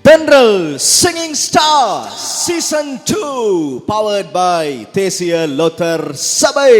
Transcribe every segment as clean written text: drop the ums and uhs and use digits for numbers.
தென்றல் singing star season 2 powered by தேசிய லோத்தர் சபை.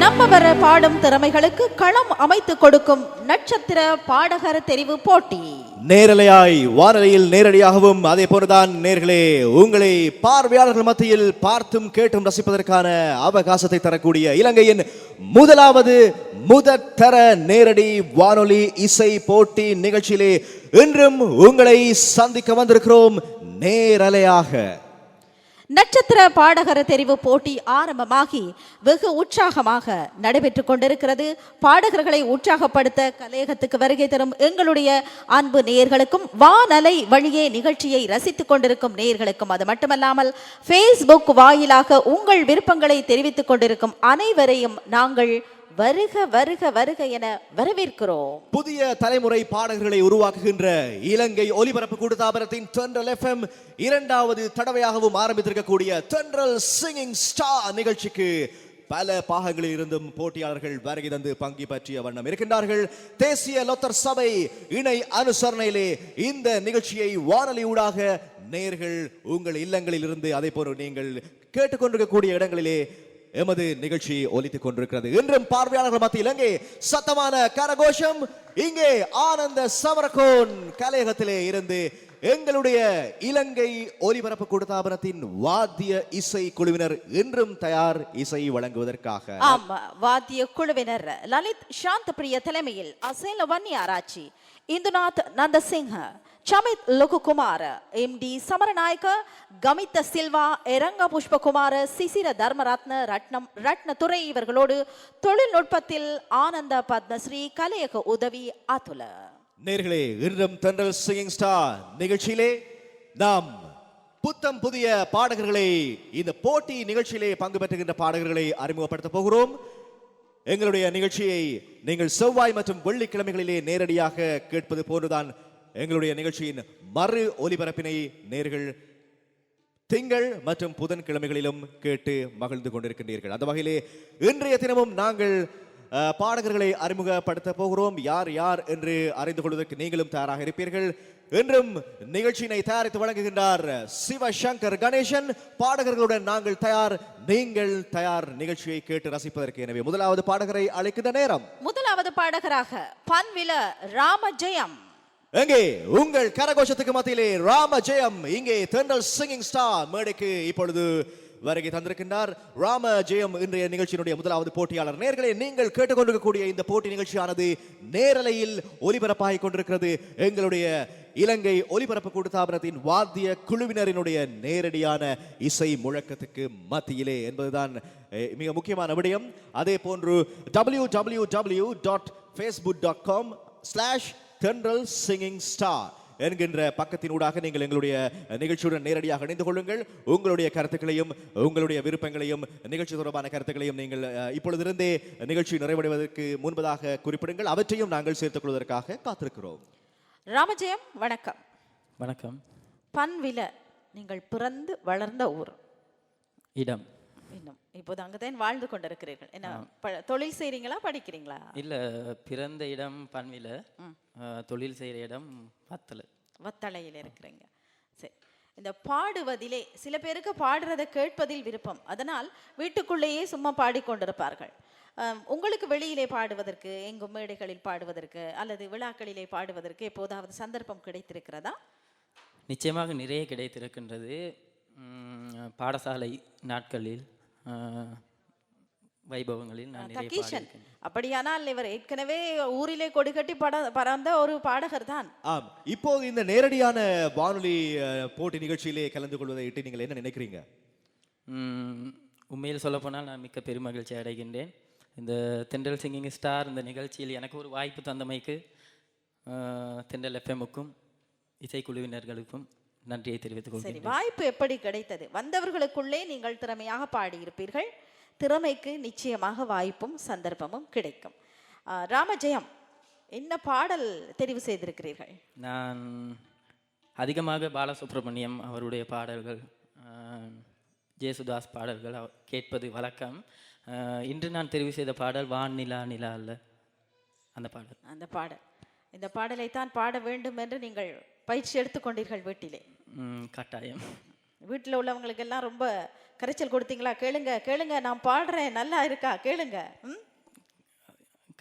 நம்மவர பாடும் திறமைகளுக்கு களம் அமைத்து கொடுக்கும் நட்சத்திர பாடகர் தெரிவு போட்டி நேரலையாய் வானொலியில் நேரடியாகவும் அதே போலதான் நேர்களே உங்களை பார்வையாளர்கள் மத்தியில் பார்த்தும் கேட்டும் ரசிப்பதற்கான அவகாசத்தை தரக்கூடிய இலங்கையின் முதலாவது முதற்தர நேரடி வானொலி இசை போட்டி நிகழ்ச்சியிலே இன்றும் உங்களை சந்திக்க வந்திருக்கிறோம் நேரலையாக. நட்சத்திர பாடகர் தெரிவு போட்டி ஆரம்பமாகி வெகு உற்சாகமாக நடைபெற்றுக் கொண்டிருக்கிறது. பாடகர்களை உற்சாகப்படுத்த கலையகத்துக்கு வருகை தரும் எங்களுடைய அன்பு நேயர்களுக்கும் வானலை வழியே நிகழ்ச்சியை ரசித்துக் கொண்டிருக்கும் நேயர்களுக்கும் அது மட்டுமல்லாமல் ஃபேஸ்புக் வாயிலாக உங்கள் விருப்பங்களை தெரிவித்துக் கொண்டிருக்கும் அனைவரையும் நாங்கள் வருக வருக வருக என வரவேற்கிறோம். புதிய தலைமுறை பாடகர்களை உருவாக்குகின்ற இலங்கை ஒலிபரப்பு கூட்டுத்தாபனத்தின் தென்றல் எஃப்எம் இரண்டாவது தடவையாகவும் ஆரம்பித்திருக்கக்கூடிய தென்றல் சிங்கிங் ஸ்டார் நிகழ்ச்சிக்கு பல பாகங்களில் இருந்தும் போட்டியாளர்கள் வருகை தந்து பங்கு பற்றிய வண்ணம் இருக்கின்றார்கள். தேசிய லோத்தர் சபை இணை அனுசரணையிலே இந்த நிகழ்ச்சியை வானொலி ஊடாக நேயர்கள் உங்கள் இல்லங்களில் இருந்து அதே போல நீங்கள் கேட்டுக்கொண்டிருக்கக்கூடிய இடங்களிலே எமது நிகழ்ச்சி ஒலித்துக் கொண்டிருக்கிறது. இன்றும் பார்வையாளர்கள் மத்தியில் இங்கே சத்தமான கரகோஷம். இங்கே ஆனந்த சமரகோன் கலையகத்திலே இருந்து எங்களுடைய இலங்கை ஒலிபரப்பு கூட்டுத்தாபனத்தின் வாத்திய இசை குழுவினர் இன்றும் தயார் இசை வழங்குவதற்காக. ஆமா, வாத்திய குழுவினர் லலித் சாந்த பிரிய தலைமையில் அசேல வன்னி ஆராய்ச்சி, இந்துநாத் நந்தசிங்க, சமித் லோகுகுமார், எம்டி சமரநாயக்க, கமித்த சில்வா, எரங்க புஷ்பகுமார், சிசிர தர்மரத்ன, ரத்னதுரை இவர்களோடு தொழில்நுட்பத்தில் ஆனந்த பத்மஸ்ரீ, கலையக உதவி அதுல. நேர்களே, இன்றும் தென்றல் சிங்கிங் ஸ்டார் நிகழ்ச்சியிலே நாம் புத்தம் புதிய பாடகர்களை இந்த போட்டி நிகழ்ச்சியிலே பங்கு பெற்றுகின்ற பாடகர்களை அறிமுகப்படுத்த போகிறோம். எங்களுடைய நிகழ்ச்சியை நீங்கள் செவ்வாய் மற்றும் வெள்ளிக்கிழமைகளிலே நேரடியாக கேட்பது போன்றுதான் எங்களுடைய நிகழ்ச்சியின் மறு ஒலிபரப்பினை நேர்கள் திங்கள் மற்றும் புதன்கிழமைகளிலும் கேட்டு மகிழ்ந்து கொண்டிருக்கின்றீர்கள். அந்த வகையிலே இன்றைய தினமும் நாங்கள் பாடகர்களை அறிமுகப்படுத்த போகிறோம். யார் யார் என்று அறிந்து கொள்வதற்கு நீங்களும் தயாராக இருப்பீர்கள். இன்றும் நிகழ்ச்சியினை தயாரித்து வழங்குகின்றார் சிவசங்கர் கணேசன். பாடகர்களுடன் நாங்கள் தயார், நீங்கள் தயார் நிகழ்ச்சியை கேட்டு ரசிப்பதற்கு. எனவே முதலாவது பாடகரை அழைக்கின்ற நேரம். முதலாவது பாடகராக பன்வில ராமஜெயம். எங்கே உங்கள் கரகோஷத்துக்கு மத்தியிலே ராமஜெயம் இங்கே தென்றல் சிங்கிங் ஸ்டார் மேடைக்கு இப்பொழுது வருகை தந்திருக்கின்றார். ராமஜெயம் இன்றைய நிகழ்ச்சியினுடைய முதலாவது போட்டியாளர். நேயர்களே, நீங்கள் கேட்டுக்கொண்டிருக்கக்கூடிய இந்த போட்டி நிகழ்ச்சியானது நேரலையில் ஒலிபரப்பாகிக் கொண்டிருக்கிறது. எங்களுடைய இலங்கை ஒலிபரப்பு கூட்டுத்தாபனத்தின் வாத்திய குழுவினரினுடைய நேரடியான இசை முழக்கத்துக்கு மத்தியிலே என்பதுதான் மிக முக்கியமான விடயம். அதே போன்று www.facebook.com/தென்றல் சிங்கிங் ஸ்டார் என்கின்ற பக்கத்தின் ஊடாக நீங்கள் எங்களுடைய நிகழ்ச்சியுடன் நேரடியாக இணைந்து கொள்ளுங்கள். உங்களுடைய கருத்துக்களையும் உங்களுடைய விருப்பங்களையும் நிகழ்ச்சி தொடர்பான கருத்துக்களையும் நீங்கள் இப்பொழுதிருந்தே நிகழ்ச்சி நிறைவடைவதற்கு முன்பதாக குறிப்பிடுங்கள். அவற்றையும் நாங்கள் சேர்த்துக் கொள்வதற்காக காத்திருக்கிறோம். ராமஜெயம், வணக்கம். வணக்கம். பன்வில நீங்கள் பிறந்து வளர்ந்த ஊர் இடம் இன்னும் இப்போது அங்கதான் வாழ்ந்து கொண்டிருக்கிறீர்கள். என்ன தொழில் செய்றீங்களா, படிக்கிறீங்களா? இல்ல, பிறந்த இடம் பன்வில, தொழில் செய்யற இடம் வத்தளையில் இருக்கிறீங்க. சரி, இந்த பாடுவதிலே சில பேருக்கு பாடுறதை கேட்பதில் விருப்பம், அதனால் வீட்டுக்குள்ளேயே சும்மா பாடிக்கொண்டிருப்பார்கள். உங்களுக்கு வெளியிலே பாடுவதற்கு, எங்கும் மேடைகளில் பாடுவதற்கு அல்லது விழாக்களிலே பாடுவதற்கு எப்போதாவது சந்தர்ப்பம் கிடைத்திருக்கிறதா? நிச்சயமாக நிறைய கிடைத்திருக்கின்றது. பாடசாலை நாட்களில், வைபவங்களில் நான் நிறைய பாடியிருக்கிறேன். அப்படியானால் இவர் ஏற்கனவே ஊரிலே கொடிகட்டி பறந்த ஒரு பாடகர் தான். ஆம், இப்போது இந்த நேரடியான வானொலி போட்டி நிகழ்ச்சியிலே கலந்து கொள்வதை இட்டு நீங்கள் என்ன நினைக்கிறீங்க? உண்மையில் சொல்ல போனால் நான் மிக்க பெருமகிழ்ச்சி அடைகின்றேன். இந்த தென்றல் சிங்கிங் ஸ்டார் இந்த நிகழ்ச்சியில் எனக்கு ஒரு வாய்ப்பு தந்தமைக்கு தென்றல் எஃப்எம்முக்கும் இசைக்குழுவினர்களுக்கும் நன்றியை தெரிவித்துக் கொள்கிறேன். வாய்ப்பு எப்படி கிடைத்தது? வந்தவர்களுக்குள்ளே நீங்கள் திறமையாக பாடியிருப்பீர்கள். திறமைக்கு நிச்சயமாக வாய்ப்பும் சந்தர்ப்பமும் கிடைக்கும். ராமஜெயம், என்ன பாடல் தெரிவு செய்திருக்கிறீர்கள்? நான் அதிகமாக பாலசுப்ரமணியம் அவருடைய பாடல்கள், ஜேசுதாஸ் பாடல்கள் கேட்பது வழக்கம். இன்று நான் தெரிவு செய்த பாடல் வான் நிலா நிலா அல்ல, அந்த பாடல். இந்த பாடலை தான் பாட வேண்டும் என்று நீங்கள் பயிற்சி எடுத்துக்கொண்டீர்கள் வீட்டிலே? கட்டாயம். வீட்டில் உள்ளவங்களுக்கு எல்லாம் ரொம்ப கரைச்சல் கொடுத்தீங்களா? கேளுங்க கேளுங்க, நான் பாடுறேன், நல்லா இருக்கா, கேளுங்க.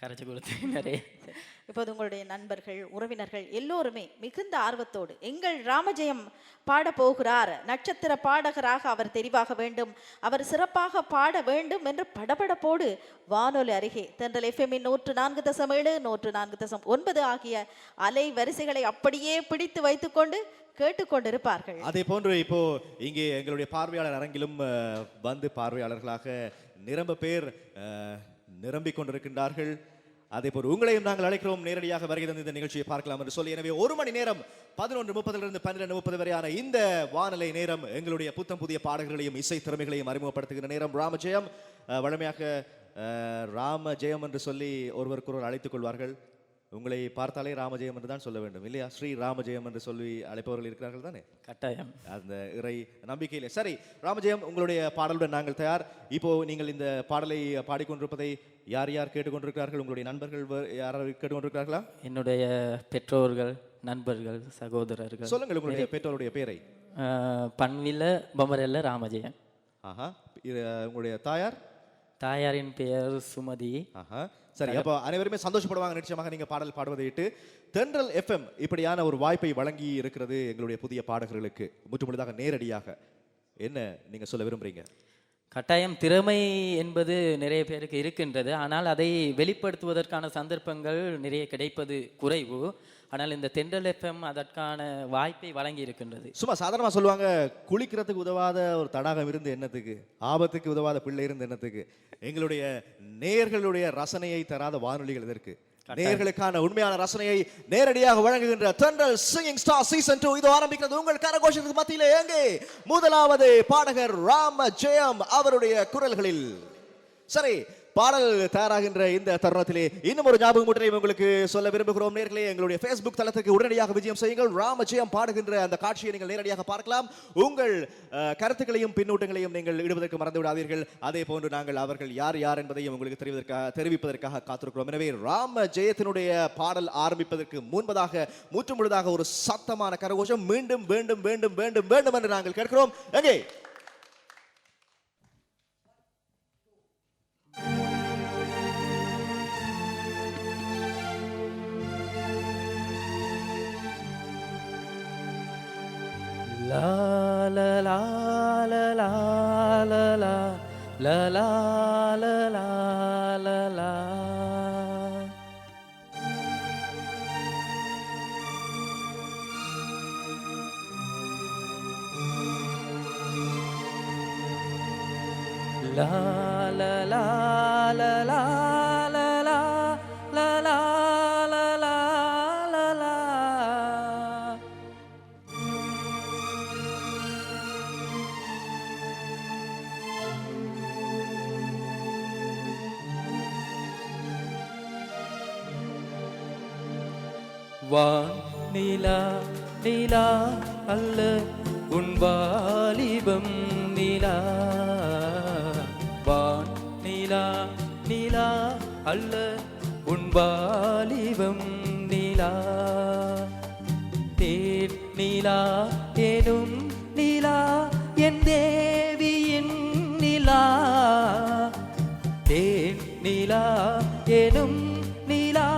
கரைச்சி கொடுத்து நிறைய. இப்போது உங்களுடைய நண்பர்கள், உறவினர்கள் எல்லோருமே மிகுந்த ஆர்வத்தோடு எங்கள் ராமஜெயம் பாட போகிறார், நட்சத்திர பாடகராக அவர் தெரிவாக வேண்டும், அவர் சிறப்பாக பாட வேண்டும் என்று படபடப்போடு வானொலி அருகே தென்றல் எஃப்எம்மின் 104.7 104.9 ஆகிய அலை வரிசைகளை அப்படியே பிடித்து வைத்துக்கொண்டு கேட்டுக்கொண்டிருப்பார்கள். அதே போன்று இப்போ இங்கே எங்களுடைய பார்வையாளர் அரங்கிலும் வந்து பார்வையாளர்களாக நிரம்ப பேர் நிரம்பிக் கொண்டிருக்கின்றார்கள். அதே போல் உங்களையும் நாங்கள் அழைக்கிறோம், நேரடியாக வருகை தந்து இந்த நிகழ்ச்சியை பார்க்கலாம் என்று சொல்லி. எனவே 1 மணி நேரம் 11:30 12:30 வரையான இந்த வானொலி நேரம் எங்களுடைய புத்தம் புதிய பாடல்களையும் இசை திறமைகளையும் அறிமுகப்படுத்துகிற நேரம். ராமஜெயம், வழமையாக ராமஜெயம் என்று சொல்லி ஒருவருக்கொருவர் அழைத்துக் கொள்வார்கள். உங்களை பார்த்தாலே ராமஜெயம் என்று தான் சொல்ல வேண்டும் இல்லையா? ஸ்ரீ ராமஜெயம் என்று சொல்லி அழைப்பவர்கள் இருக்கிறார்கள் தானே? கட்டாயம். அந்த இறை நம்பிக்கையிலே. சரி ராமஜெயம், உங்களுடைய பாடலுடன் நாங்கள் தயார். இப்போ நீங்கள் இந்த பாடலை பாடிக்கொண்டிருப்பதை யார் யார் கேட்டுக்கொண்டிருக்கிறார்கள்? உங்களுடைய நண்பர்கள் யாராவது கேட்டுக்கொண்டிருக்கிறார்களா? என்னுடைய பெற்றோர்கள், நண்பர்கள், சகோதரர்கள். சொல்லுங்கள் உங்களுடைய பெற்றோருடைய பெயரை. பன்வில பொமரெல்ல ராமஜெயம். ஆஹா. உங்களுடைய தாயார்? தாயாரின் பெயர் சுமதி. ஆஹா. சரி, அப்போ அனைவருமே சந்தோஷப்படுவாங்க நிச்சயமாக நீங்க பாடல் பாடுவதை இட்டு. தென்றல் எஃப்எம் இப்படியான ஒரு வாய்ப்பை வழங்கி இருக்கிறது எங்களுடைய புதிய பாடகர்களுக்கு முற்றுமுழுதாக நேரடியாக. என்ன நீங்க சொல்ல விரும்புறீங்க? கட்டாயம். திறமை என்பது நிறைய பேருக்கு இருக்கின்றது, ஆனால் அதை வெளிப்படுத்துவதற்கான சந்தர்ப்பங்கள் நிறைய கிடைப்பது குறைவு. ஆனால் இந்த தென்றல் எஃப்எம் அதற்கான வாய்ப்பை வழங்கி இருக்கின்றது. சும்மா சாதாரணமாக சொல்லுவாங்க, குளிக்கிறதுக்கு உதவாத ஒரு தடாகம் இருந்து என்னத்துக்கு, ஆபத்துக்கு உதவாத பிள்ளை இருந்து என்னத்துக்கு. எங்களுடைய நேயர்களுடைய ரசனையை தராத வானொலிகள் இதற்கு. நேயர்களுக்கான உண்மையான ரசனையை நேரடியாக வழங்குகின்ற தென்றல் சிங்கிங் ஸ்டார் சீசன் 2 இது ஆரம்பிக்கிறது. உங்கள் கரகோஷத்துக்கு மத்தியிலே எங்கே முதலாவது பாடகர் ராமஜெயம் அவருடைய குரல்களில். சரி, பாடல் தயாராகின்ற இந்த தருணத்திலே இன்னும் ஒரு ஞாபகம் ஊட்டலையும் உங்களுக்கு சொல்ல விரும்புகிறோம். நேர்களே, எங்களுடைய Facebook தளத்துக்கு உடனடியாக விஜயம் செய்யுங்கள். ராமஜெயம் பாடுகின்ற அந்த காட்சியை நீங்கள் நேரடியாக பார்க்கலாம். உங்கள் கருத்துக்களையும் பின்னூட்டங்களையும் நீங்கள் இடுவதற்கு மறந்து விடாதீர்கள். அதே போன்று நாங்கள் அவர்கள் யார் யார் என்பதையும் உங்களுக்கு தெரிவிப்பதற்காக காத்திருக்கிறோம். எனவே ராமஜெயத்தினுடைய பாடல் ஆரம்பிப்பதற்கு முன்பதாக முற்றுமுழுதாக ஒரு சத்தமான கரகோஷம் மீண்டும் வேண்டும் வேண்டும் வேண்டும் வேண்டும் என்று நாங்கள் கேட்கிறோம். எங்கே லா லா லா லா லா லா லா லா லா லா லா லா. La la la la la la la la la la la la la. வான் நிலா நிலா அல்ல உன் வாலிபம் நிலா. வான் நிலா நிலா அல்ல உன் வாலிபம் நிலா. தேன் நிலா எனும் நிலா என் தேவியின் நிலா. தேன் நிலா எனும் நிலா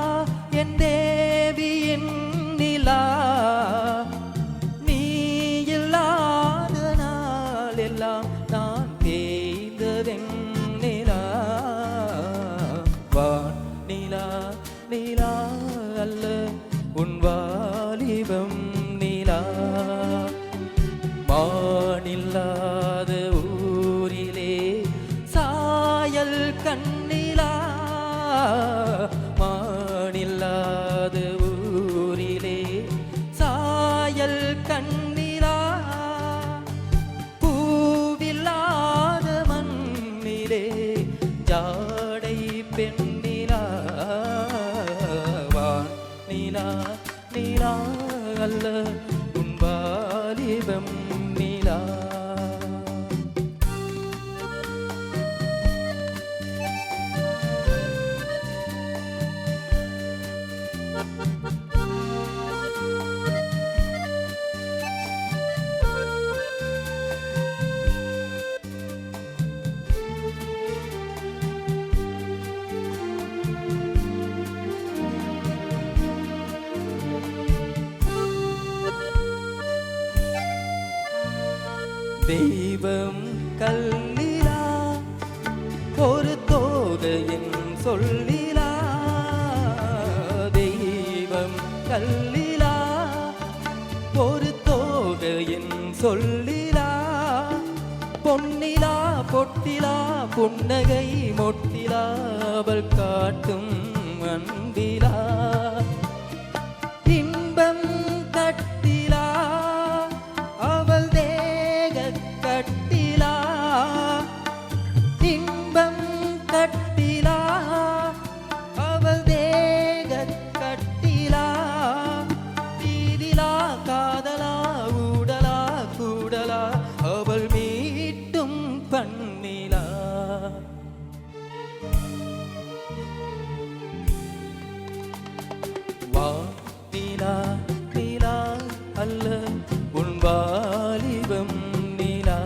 என் தேவியின் நிலா. நீ இல்லாத நாள் எல்லாம் நான் தேய்ந்ததென் நிலா. வான் நிலா நிலா அல்ல உன் வாலிபம் நிலா. மானில்லாத ஊரிலே சாயல் கண்ணிலா. மானில்லாத ஊரிலே சாயல் கண்ணிலா. பூவில்லாத மண்ணிலே ஜாடை பெண்ணிலா. வான் நிலா நிலா அல்ல உன் வாலிபம் நிலா. தெய்வம் கல்லிலா ஒரு தோகையின் சொல்லிலா. தெய்வம் கல்லிலா ஒரு தோகையின் சொல்லிலா. பொன்னிலா பொட்டிலா புன்னகை மொட்டிலா அவள் காட்டும் அன்பிலா. இன்பம் கட்டிலா அவள் தேக கட்டிலா. இன்பம் கட்டிலா அவள் தேக கட்டிலா. தீதிலா காதலா ஊடலா கூடலா அவள் மீட்டும் பண்ணிலா. வா நிலா நிலா அல்ல உன் வாலிபம் நிலா.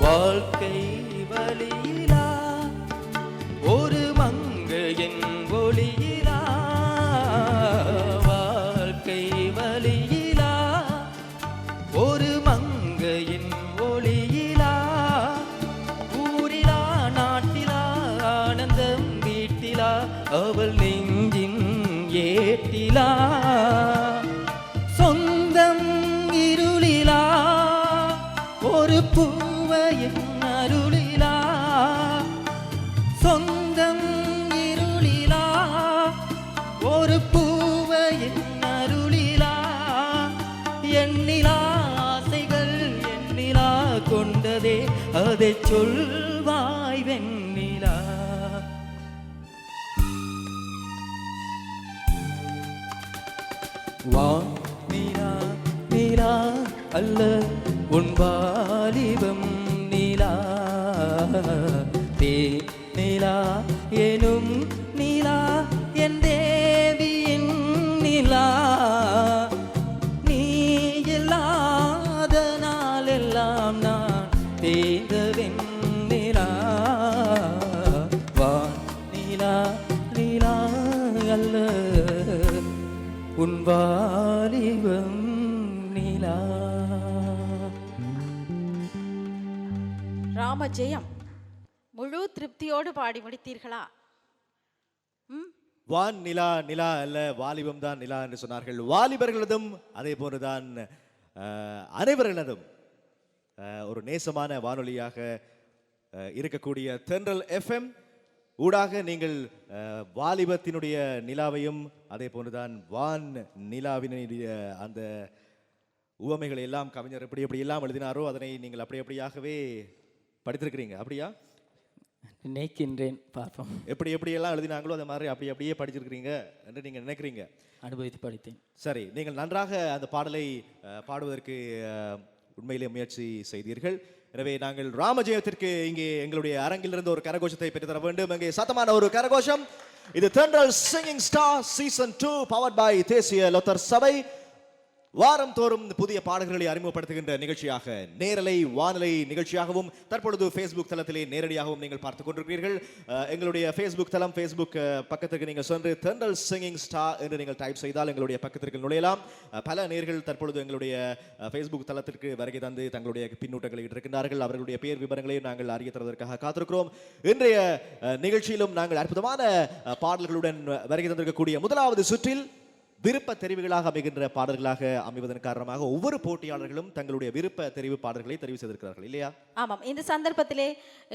வாழ்க்கை வழியிலா ஒரு மங்கையின் ஒளியிலா. வாழ்க்கை வழியிலா ஒரு மங்கையின் ஒளியிலா. ஊரிலா நாட்டிலா ஆனந்தம் வீட்டிலா அவள் நெஞ்சின் ஏட்டிலா. சொந்தம் இருளிலா ஒரு பூவையின் அருளிலா. சொந்தம் இருளிலா ஒரு பூவையின் அருளிலா. எண்ணிலா ஆசைகள் எண்ணிலா கொண்டதே அதை சொல்வாய் வெண்ணிலா. வா நிலா நிலா அல்ல உன் வாலிபம் நிலா. தே நிலா எனும் நிலா என் தேவியின் நிலா. நீ இல்லாத நாளெல்லாம் நான் தேய்ந்த வெண்ணிலா. வா நிலா நிலா அல்ல உன் வாலிபம் நிலா. ராமஜெயம் முழு திருப்தியோடு பாடி முடித்தீர்களா? வான் நிலா நிலா அல்ல வாலிபம் தான் நிலா என்று சொன்னார்கள். வாலிபர்களதும் அதே போன்றுதான் அனைவர்களதும் ஒரு நேசமான வானொலியாக இருக்கக்கூடிய தென்றல் FM ஊடாக நீங்கள் வாலிபத்தினுடைய நிலாவையும் அதே போன்றுதான் வான் நிலாவினுடைய அந்த உவமைகளை எல்லாம் கவிஞர் எப்படி எப்படி எல்லாம் எழுதினாரோ அதனை நீங்கள் அப்படி அப்படியாகவே படித்திருக்கிறீங்க. அப்படியா? நினைக்கின்றேன், பார்ப்போம். எப்படி எப்படி எல்லாம் எழுதினாங்களோ அதை மாதிரி அப்படி அப்படியே படிச்சிருக்கிறீங்க என்று நீங்கள் நினைக்கிறீங்க. அனுபவித்து படித்தேன். சரி, நீங்கள் நன்றாக அந்த பாடலை பாடுவதற்கு உண்மையிலே முயற்சி செய்தீர்கள். எனவே நாங்கள் ராமஜெயத்திற்கு இங்கே எங்களுடைய அரங்கிலிருந்து ஒரு கரகோஷத்தை பெற்றுத்தர வேண்டும். இங்கே சத்தமான ஒரு கரகோஷம். இது Thendral singing star season 2 powered by தேசிய லோத்தர் சபை. வாரம் தோறும் புதிய பாடல்களை அறிமுகப்படுத்துகின்ற நிகழ்ச்சியாக நேரலை வானொலி நிகழ்ச்சியாகவும் தற்பொழுது ஃபேஸ்புக் தளத்திலே நேரடியாகவும் நீங்கள் பார்த்துக் கொண்டிருக்கிறீர்கள். எங்களுடைய ஃபேஸ்புக் தளம் ஃபேஸ்புக் பக்கத்துக்கு நீங்கள் சென்று தென்றல் சிங்கிங் ஸ்டார் என்று நீங்கள் டைப் செய்தால் எங்களுடைய பக்கத்திற்கு நுழையலாம். பல நேர்கள் தற்பொழுது எங்களுடைய ஃபேஸ்புக் தளத்திற்கு வருகை தந்து தங்களுடைய பின்னூட்டங்களை இட்டிருக்கின்றார்கள். அவர்களுடைய பேர் விவரங்களையும் நாங்கள் அறிய தருவதற்காக காத்திருக்கிறோம். இன்றைய நிகழ்ச்சியிலும் நாங்கள் அற்புதமான பாடல்களுடன் வருகை தந்திருக்கக்கூடிய முதலாவது சுற்றில் விருப்ப தெரிவுகளாக அமைகின்ற பாடல்களாக அமைவதன் காரணமாக ஒவ்வொரு போட்டியாளர்களும் தங்களுடைய விருப்ப தெரிவு பாடல்களை தெரிவு செய்திருக்கிறார்கள் இல்லையா? ஆமாம், இந்த சந்தர்ப்பத்திலே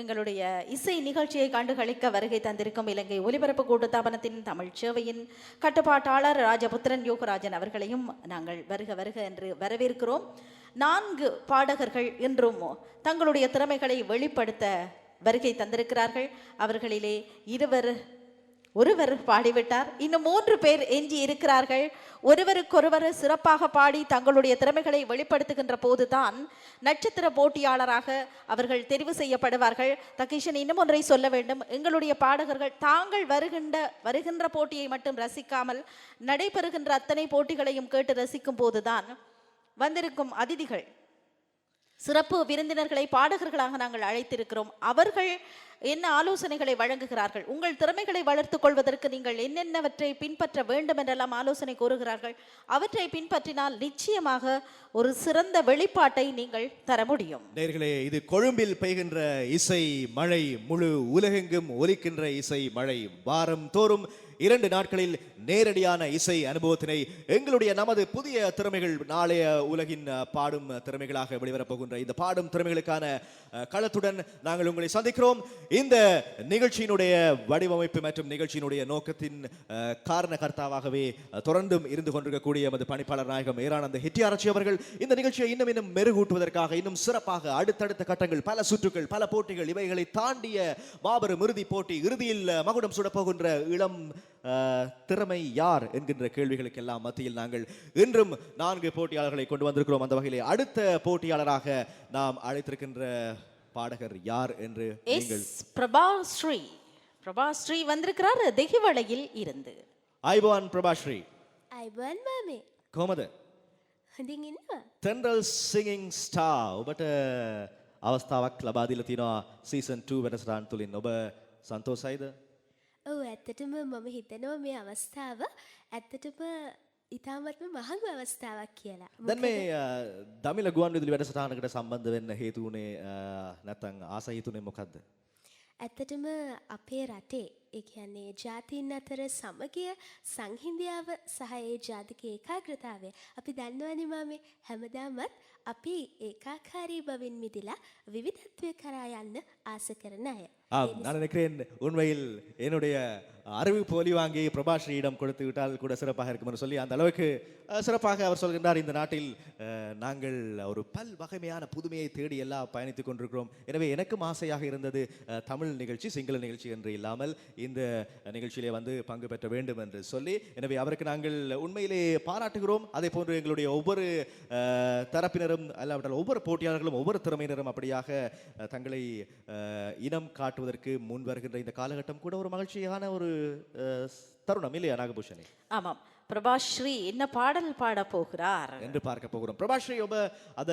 எங்களுடைய இசை நிகழ்ச்சியை கண்டுகளிக்க வருகை தந்திருக்கும் இலங்கை ஒலிபரப்பு கூட்டுத்தாபனத்தின் தமிழ் சேவையின் கட்டுப்பாட்டாளர் ராஜபுத்திரன் யோகராஜன் அவர்களையும் நாங்கள் வருக வருக என்று வரவேற்கிறோம். 4 பாடகர்கள் இன்றும் தங்களுடைய திறமைகளை வெளிப்படுத்த வருகை தந்திருக்கிறார்கள். அவர்களிலே ஒருவர் பாடிவிட்டார், இன்னும் 3 பேர் எஞ்சி இருக்கிறார்கள். ஒருவருக்கொருவர் சிறப்பாக பாடி தங்களுடைய திறமைகளை வெளிப்படுத்துகின்ற போதுதான் நட்சத்திர போட்டியாளராக அவர்கள் தெரிவு செய்யப்படுவார்கள். தகிஷன், இன்னும் ஒன்றை சொல்ல வேண்டும். எங்களுடைய பாடகர்கள் தாங்கள் வருகின்ற போட்டியை மட்டும் ரசிக்காமல் நடைபெறுகின்ற அத்தனை போட்டிகளையும் கேட்டு ரசிக்கும் போதுதான் வந்திருக்கும் அதிதிகள், சிறப்பு விருந்தினர்களை பாடகர்களாக நாங்கள் அழைத்திருக்கிறோம். அவர்கள் என்ன ஆலோசனைகளை வழங்குகிறார்கள், உங்கள் திறமைகளை வளர்த்துக் கொள்வதற்கு நீங்கள் என்னென்னவற்றை பின்பற்ற வேண்டும் என்றெல்லாம் ஆலோசனை கூறுகிறார்கள். அவற்றை பின்பற்றினால் நிச்சயமாக ஒரு சிறந்த வெளிப்பாட்டை நீங்கள் தர முடியும். நேயர்களே, இது கொழும்பில் பெய்கின்ற இசை மழை, முழு உலகெங்கும் ஒலிக்கின்ற இசை மழை. வாரம் தோறும் 2 நாட்களில் நேரடியான இசை அனுபவத்தினை எங்களுடைய நமது புதிய திறமைகள், நாளைய உலகின் பாடும் திறமைகளாக வெளிவரப்போகின்ற இந்த பாடும் திறமைகளுக்கான களத்துடன் நாங்கள் உங்களை சந்திக்கிறோம். இந்த நிகழ்ச்சியினுடைய வடிவமைப்பு மற்றும் நிகழ்ச்சியினுடைய நோக்கத்தின் காரணகர்த்தாவாகவே தொடர்ந்தும் இருந்து கொண்டிருக்கக்கூடிய எமது பணிப்பாளர் நாயகம் ஏரானந்த ஹெட்டியாராய்ச்சி அவர்கள் இந்த நிகழ்ச்சியை இன்னும் மெருகூட்டுவதற்காக, இன்னும் சிறப்பாக அடுத்தடுத்த கட்டங்கள், பல சுற்றுகள், பல போட்டிகள், இவைகளை தாண்டிய மாபெரும் இறுதி போட்டி, இறுதியில் மகுடம் சுடப்போகின்ற இளம் திறமை யார் என்கின்ற கேள்விகளுக்கெல்லாம் மத்தியில் நாங்கள் இன்றும் 4 போட்டியாளர்களை கொண்டு வந்திருக்கிறோம். அந்த வகையிலே அடுத்த போட்டியாளராக நாம் அழைத்திருக்கின்ற பாடகர் யார் என்று நீங்கள் பிரபாஸ்ரீ வந்திருக்கிறார் தெஹிவளையில் இருந்து. ஐபான் பிரபாஸ்ரீ. ஐபான் මාමේ. කොහමද? හොඳින් ඉන්නවා. Tendril Singing Star ඔබට අවස්ථාවක් ලබා දීලා තිනවා සීසන් 2 වැඩසටහන තුලින්. ඔබ සන්තෝෂයිද? ඔව්, ඇත්තටම මම හිතනවා මේ අවස්ථාව ඇත්තටම ඉතාමත්ම මහඟු අවස්ථාවක් කියලා. දැන් මේ දමිළ ගුවන්විදුලි වැඩසටහනකට සම්බන්ධ වෙන්න හේතු වුණේ නැත්නම් ආස හිතුනේ මොකද්ද? ඇත්තටම අපේ රටේ ඒ කියන්නේ ජාතීන් අතර සමගිය සංහිඳියාව සහ ඒ ජාතික ඒකාග්‍රතාවය අපි දන්නවනේ මාමේ. හැමදාමත් අපි ඒකාකාරී බවින් මිදලා විවිධත්වය කරා යන්න ආස කරන අය. நான் நினைக்கிறேன் உண்மையில் என்னுடைய அறிவிப்பு ஒலிவாங்கி பிரபாஸ்ரீயிடம் கொடுத்து விட்டால் கூட சிறப்பாக இருக்கும் என்று சொல்லி அந்த அளவுக்கு சிறப்பாக அவர் சொல்கின்றார். இந்த நாட்டில் நாங்கள் ஒரு பல்வகைமையான புதுமையை தேடி எல்லாம் பயணித்துக் கொண்டிருக்கிறோம். எனவே எனக்கும் ஆசையாக இருந்தது தமிழ் நிகழ்ச்சி, சிங்கள நிகழ்ச்சி என்று இல்லாமல் இந்த நிகழ்ச்சியிலே வந்து பங்கு பெற்ற வேண்டும் என்று சொல்லி, எனவே அவருக்கு நாங்கள் உண்மையிலே பாராட்டுகிறோம். அதே போன்று எங்களுடைய ஒவ்வொரு தரப்பினரும் அல்லாவிட்டால் ஒவ்வொரு போட்டியாளர்களும் ஒவ்வொரு திறமையினரும் அப்படியாக தங்களை இனம் காட்டுவதற்கு முன் வருகின்ற இந்த காலகட்டம் கூட ஒரு மகிழ்ச்சியான ஒரு தருணம் இல்லையா நாகபூஷணி? ஆமாம், பிரபாஸ்ரீ என்ன பாடல் பாட போகிறார் என்று பார்க்க போகிறோம். பிரபாஸ்ரீ ඔබ අද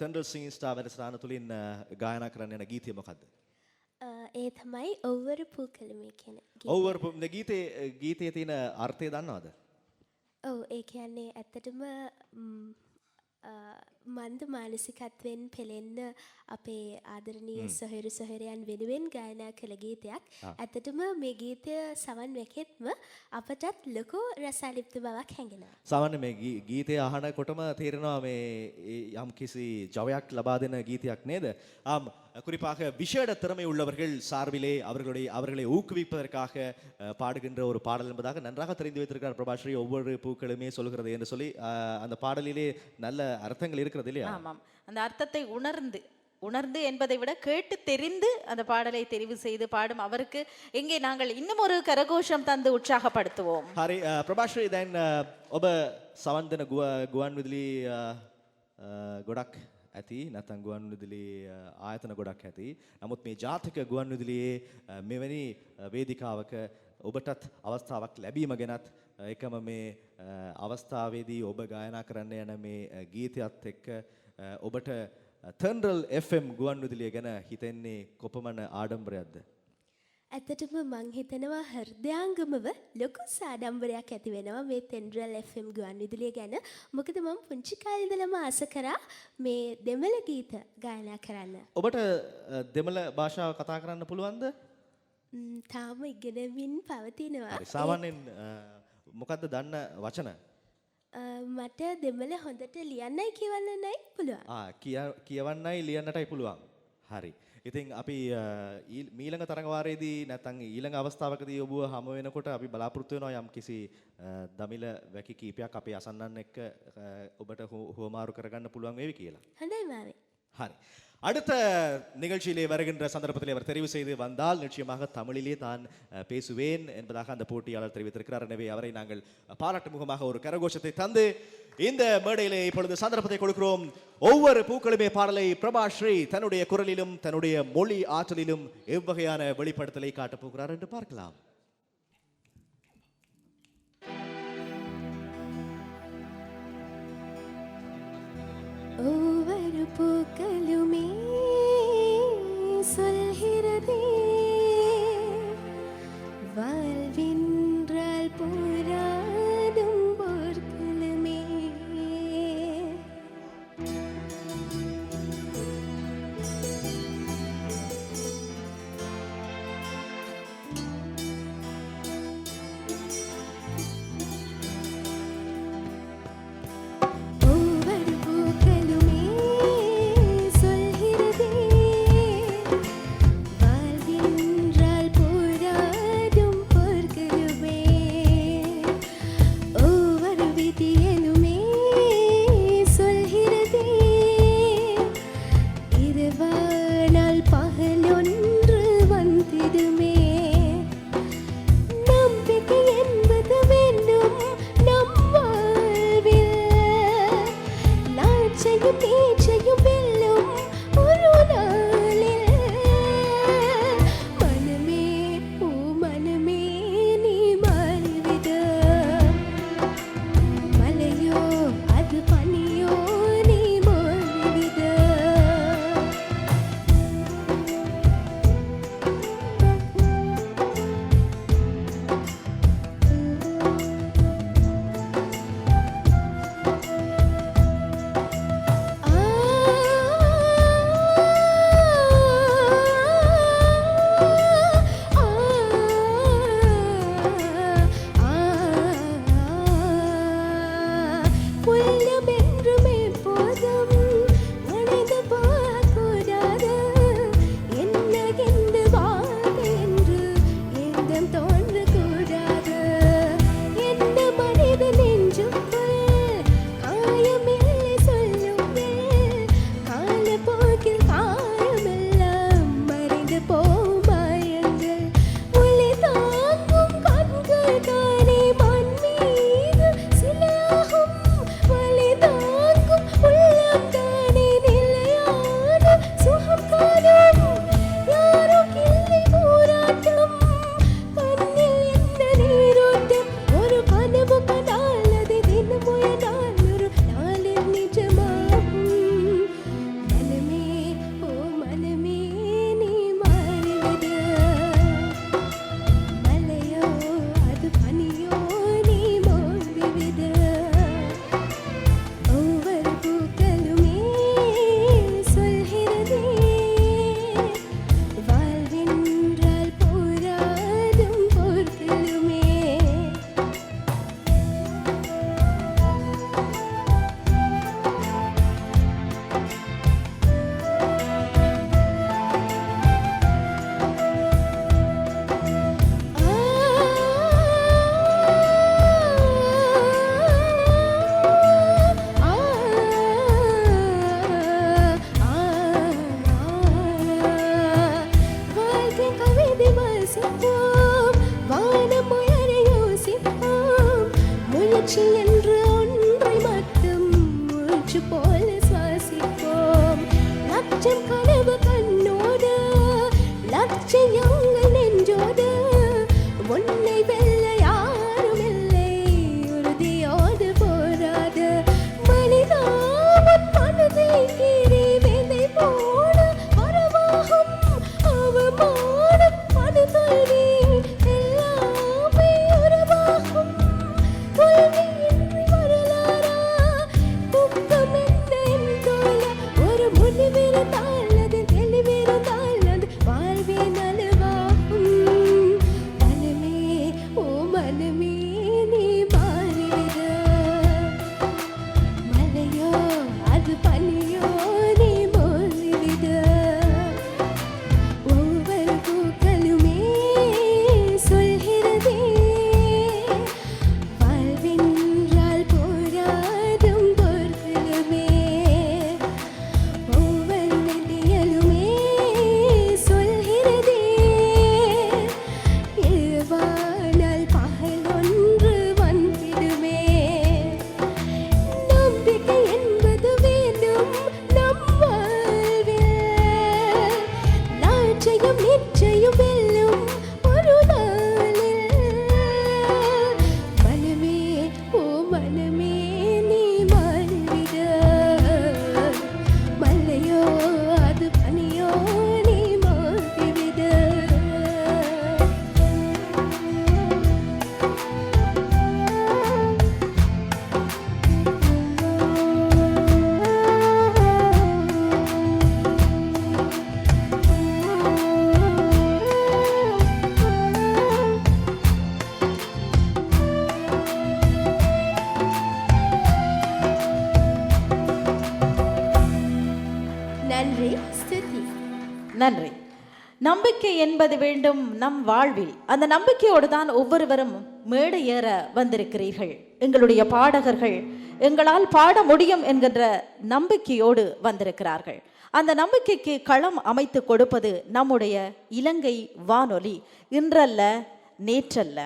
තෙන්ඩල් සිංගින් ස්ටාර් වැඩසටහන තුලින් ගායනා කරන්න යන ගීතය මොකද්ද? ඒ තමයි ඔව්වරු පූකලමේ කියන ගීතය. ඔව්වරු මේ ගීතයේ තියෙන අර්ථය දන්නවද? ඔව්, ඒ කියන්නේ ඇත්තටම මන්ද මානසිකත්වයෙන් පෙළෙන්න අපේ ආදරණීය සොහොයුරු සොහොයුරියන් වෙනුවෙන් ගායනා කළ ගීතයක්. ඇත්තටම මේ ගීතය සවන් වැකෙත්ම අපටත් ලොකු රසාලිප්ත බවක් හැඟෙනවා. සාමාන්‍ය මේ ගීතය අහනකොටම තේරෙනවා මේ යම් කිසි ජවයක් ලබා දෙන ගීතයක් නේද? குறிப்பாக விசேட திறமை உள்ளவர்கள் சார்பிலே அவர்களை ஊக்குவிப்பதற்காக பாடுகின்ற ஒரு பாடல் என்பதாக நன்றாக தெரிந்து வைத்திருக்கிறார் பிரபாஸ்ரீ. ஒவ்வொரு பூக்களுமே சொல்கிறது என்று சொல்லி அந்த பாடலிலே நல்ல அர்த்தங்கள் இருக்கிறது இல்லையா? ஆமாம், அந்த அர்த்தத்தை உணர்ந்து என்பதை விட கேட்டு தெரிந்து அந்த பாடலை தெரிவு செய்து பாடும் அவருக்கு எங்கே நாங்கள் இன்னும் ஒரு கரகோஷம் தந்து உற்சாகப்படுத்துவோம். හරි ප්‍රභාශ්‍රී, දැන් ඔබ සවන් දෙන ගුවන් විදුලි ගොඩක් ඇති, නැත්නම් ගුවන් විදුලි ආයතන ගොඩක් ඇති. නමුත් මේ ජාතික ගුවන් විදුලියේ මෙවැනි වේදිකාවක ඔබටත් අවස්ථාවක් ලැබීම ගැනත් එකම මේ අවස්ථාවේදී ඔබ ගායනා කරන්න යන මේ ගීතයත් එක්ක ඔබට තෙන්ඩ්‍රල් FM ගුවන් විදුලිය ගැන හිතෙන්නේ කොපමණ ආඩම්බරයක්ද? ඇත්තටම මං හිතනවා හෘදයාංගමව ලොකු සාඩම්බරයක් ඇති වෙනවා මේ තෙන්ඩ්‍රල් FM ගුවන් විදුලිය ගැන. මොකද මම පුංචි කාලේ ඉඳලම ආස කරා මේ දෙමළ ගීත ගායනා කරන්න. ඔබට දෙමළ භාෂාව කතා කරන්න පුළුවන්ද? තාම ඉගෙනමින් පවතිනවා. සාමාන්‍යයෙන් මොකද්ද දන්න වචන? මට දෙමළ හොඳට ලියන්නයි කියවන්නයි පුළුවන්. කියවන්නයි ලියන්නටයි පුළුවන්. හරි. ඉතින් අපි ඊළඟ තරඟවාරයේදී නැත්නම් ඊළඟ අවස්ථාවකදී ඔබව හමු වෙනකොට අපි බලාපොරොත්තු වෙනවා යම් කිසි දමිළ වැකි කීපයක් අපේ අසන්නන් එක්ක ඔබට හුවමාරු කරගන්න පුළුවන් වේවි කියලා. හොඳයි මාමේ. ஹரி அடுத்த நிகழ்ச்சியிலே வருகின்ற சந்தர்ப்பத்தில் அவர் தெரிவு செய்து வந்தால் நிச்சயமாக தமிழிலே தான் பேசுவேன் என்பதாக அந்த போட்டியாளர் தெரிவித்திருக்கிறார். எனவே அவரை நாங்கள் பாராட்டு முகமாக ஒரு கரகோஷத்தை தந்து இந்த மேடையிலே இப்பொழுது சந்தர்ப்பத்தை கொடுக்கிறோம். ஒவ்வொரு பூக்களுமே பாடலை பிரபாஸ்ரீ தன்னுடைய குரலிலும் தன்னுடைய மொழி ஆற்றலிலும் எவ்வகையான வெளிப்படுத்தலை காட்டப் போகிறார் என்று பார்க்கலாம். ஒவ்வொரு பூக்களுமே சொல்கிறதே வாழ்வின்றால் போராடும் போர்களுமே. ஒவ்வொரு பூக்களுமே சொல்கிறதே வாழ்வின்றால் போராடும் போர்களுமே. ஒவ்வொரு விதியலுமே சொல்கிறதே இரவானால் பகலொன்று வந்திடுமே. நம்பிக்கை என்பது வேண்டும் நம் வாழ்வில். நாட்சையும் நீச்சையும் வெல்லும் ஒரு நாளில். மனமே ஓ மனமே நீ மாறிவிடு. மலையோ அது பனியோ நீ மாறிவிடு. உள்ளம் என்றுமே போதும் அணைந்து போகக்கூடாது. என்ன என்று வாழ்க்கை என்று எண்ணம் தோன்றக்கூடாது. எந்த மனித நெஞ்சுக்குள் காயமில்லை சொல்லுங்கள். காலப்போக்கில் காயமெல்லாம் மறைந்து போகும் மாயங்கள். ஒளி தாங்கும் கண்கள் தானே மண் மீது சிலையாகும். வலி தாங்கும் உள்ளம் தானே நிலையான சுகம் காணும். யாரும் இல்லை போராட்டம் கண்ணில் என்ன நீரோட்டம். ஒரு கனவு கண்டால் அதை தினம் முயன்றால் ஒரு நாளில் நிஜமாகும். மனமே ஓ மனமே நீ மாறிவிடு. மலையோ அது பனியோ நீ மாறிவிடு. ஒவ்வொரு பூக்களுமே சொல்கிறதே வாழ்வின்றால் போராடும் போர்களுமே. வாழ்க்கை கவிதை வாசிப்போம். வானம் உயர யோசிப்போம். முயற்சி என்று ஒன்றை மட்டும் மூச்சு போல சுவாசிப்போம். லட்சம் கனவு கண்ணோடு லட்சியங்கள் நெஞ்சோடு. உன்னை வெல்ல யாரும் இல்லை உறுதியோடு போராடு. மனிதாவன் மனதை கீறி விதை போட வரவாகும் அவமானம் படுதோல்வி எல்லாமே உருவாகும். தோல்வியின்றி வரலாறா துக்கம் என்ன என் தோழா. ஒரு முடிவிருந்தால் அதில் பனியோ நீ மோதிவிட ஒவ்வொரு பூக்களுமே சொல்கிறதே வாழ்வென்றால் போராடும் போர்களுமே ஒவ்வொரு நெடியலுமே சொல்கிறதே எழுவானால் பகல் ஒன்று வந்திடுமே நம்பிக்கை என்பது வேண்டும் நம் வாழ்வில் நாட்டையும் நிச்சயம் வெல்லும் ஒரு நாளில் மனமே ஓ மனமே நீ மாறிவிட மல்லையோ அது பனியோ நீ மாறிவிட நன்றி ஸ்துதி நன்றி. நம்பிக்கை என்பது வேண்டும் நம் வாழ்வில். அந்த நம்பிக்கையோடு தான் ஒவ்வொருவரும் மேடை ஏற வந்திருக்கிறீர்கள். எங்களுடைய பாடகர்கள் எங்களால் பாட முடியும் என்கின்ற நம்பிக்கையோடு வந்திருக்கிறார்கள். அந்த நம்பிக்கைக்கு களம் அமைத்து கொடுப்பது நம்முடைய இலங்கை வானொலி. இன்றல்ல நேற்றல்ல,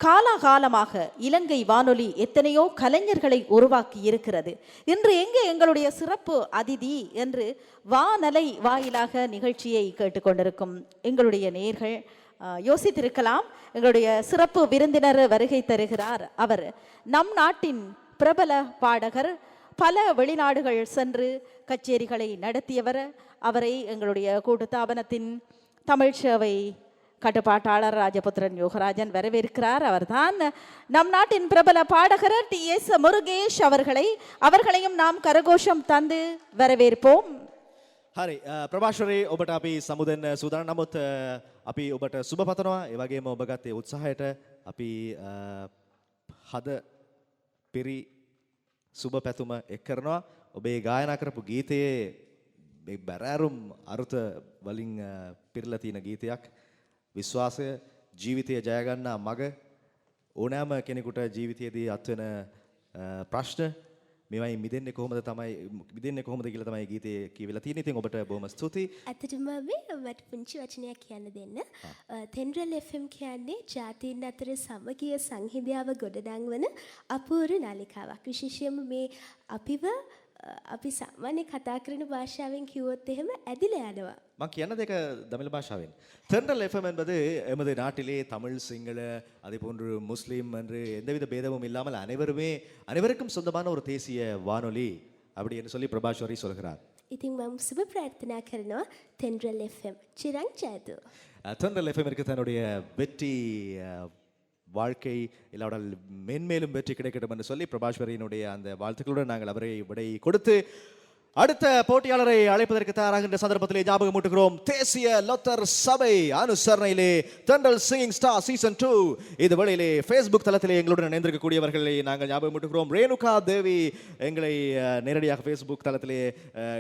காலாகாலமாக இலங்கை வானொலி எத்தனையோ கலைஞர்களை உருவாக்கி இருக்கிறது. இன்று எங்கே எங்களுடைய சிறப்பு அதிதி என்று வானலை வாயிலாக நிகழ்ச்சியை கேட்டுக்கொண்டிருக்கும் எங்களுடைய நேயர்கள் யோசித்திருக்கலாம். எங்களுடைய சிறப்பு விருந்தினர் வருகை தருகிறார். அவர் நம் நாட்டின் பிரபல பாடகர், பல வெளிநாடுகள் சென்று கச்சேரிகளை நடத்தியவர். அவரை எங்களுடைய கூட்டுத்தாபனத்தின் தமிழ் சேவை கட்டுப்பாட்டாளர் ராஜபுத்திரன் யோகராஜன் வரவேற்கிறார். அவர்தான் நம் நாட்டின் பிரபல பாடகர் TS முருகேஷ் அவர்களையும் நாம் கரகோஷம் தந்து வரவேற்போம். හරි ප්‍රභාෂරේ ඔබට අපි සමුදෙන්න සූදානම්. නමුත් අපි ඔබට සුබ පතනවා. ඒ වගේම ඔබ ගත්තේ උත්සාහයට අපි හද පිරි සුබ පැතුම එක් කරනවා. ඔබේ ගායනා කරපු ගීතයේ මේ බැරෑරුම් අරුත වලින් පිරලා තියෙන ගීතයක්. විශ්වාසය ජීවිතය ජය ගන්නා මග ඕනෑම කෙනෙකුට ජීවිතයේදී අත්වෙන ප්‍රශ්න මේවයි මිදෙන්නේ කොහොමද කියලා තමයි ගීතයේ කියවිලා තියෙන්නේ. ඉතින් ඔබට බොහොම ස්තුතියි. ඇත්තටම මේ මට පුංචි වචනයක් කියන්න දෙන්න. තෙන්ඩ්‍රල් FM කියන්නේ ජාතීන් අතර සමගිය සංහිඳියාව ගොඩනංවන අපූර්ව නාලිකාවක්. විශේෂයෙන්ම මේ අපි සාමාන්‍ය කතා කරන භාෂාවෙන් කිව්වොත් එහෙම ඇදිලා යනවා. මම කියන්න දෙක தமிழ் பாஷாවෙන්. தென்றல் FM என்பது எமது நாட்டிலே தமிழ், சிங்கள, அதே போன்று முஸ்லீம் என்று எந்தவித பேதமும் இல்லாமல் அனைவருக்கும் சொந்தமான ஒரு தேசிய வானொலி அப்படி என்று சொல்லி பிரபாஸ்வரி சொல்கிறார். ඉතින් මම සුබ ප්‍රාර්ථනා කරනවා තෙන්ඩ්‍රල් FM චිරං ජයතු. தென்றல் FM தன்னுடைய வெற்றி வாழ்க்கை இல்லாவிடால் மென்மேலும் வெற்றி கிடைக்கட்டும் என்று சொல்லி பிரபாஸ்வரியினுடைய அந்த வாழ்த்துக்களுடன் நாங்கள் அவரை விடை கொடுத்து அடுத்த போட்டியாளரை அழைப்பதற்கு தயாராகின்ற சந்தர்ப்பத்திலே ஞாபகமூட்டுகிறோம். தேசிய லொத்தர் சபை அனுசரணையிலே தென்றல் சிங்கிங் ஸ்டார் சீசன் 2 இது வேளையிலே ஃபேஸ்புக் தளத்திலே எங்களுடன் இணைந்திருக்கக்கூடியவர்களை நாங்கள் ஞாபகமூட்டுகிறோம். ரேணுகா தேவி எங்களை நேரடியாக ஃபேஸ்புக் தளத்திலே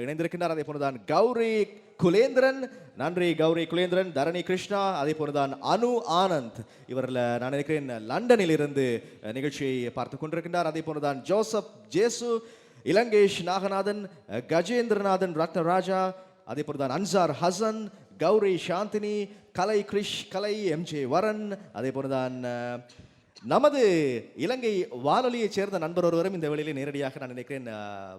இணைந்திருக்கின்றார். அதே போலதான் கௌரி குலேந்திரன், நன்றி கௌரி குலேந்திரன், தரணி கிருஷ்ணா, அதே போலதான் அனு ஆனந்த், இவரில் நான் நினைக்கிறேன் லண்டனில் இருந்து நிகழ்ச்சியை பார்த்து கொண்டிருக்கின்றார். அதே போலதான் ஜோசப் ஜேசு, இலங்கேஷ் நாகநாதன், கஜேந்திரநாதன் ரத்னராஜா, அதே போலதான் அன்சார் ஹசன், கௌரி சாந்தினி, கலை கிரிஷ், கலை எம்ஜே வரன், அதே போலதான் நமது இலங்கை வானொலியைச் சேர்ந்த நண்பர் ஒருவரும் இந்த வேளையிலே நேரடியாக நான் நினைக்கிறேன்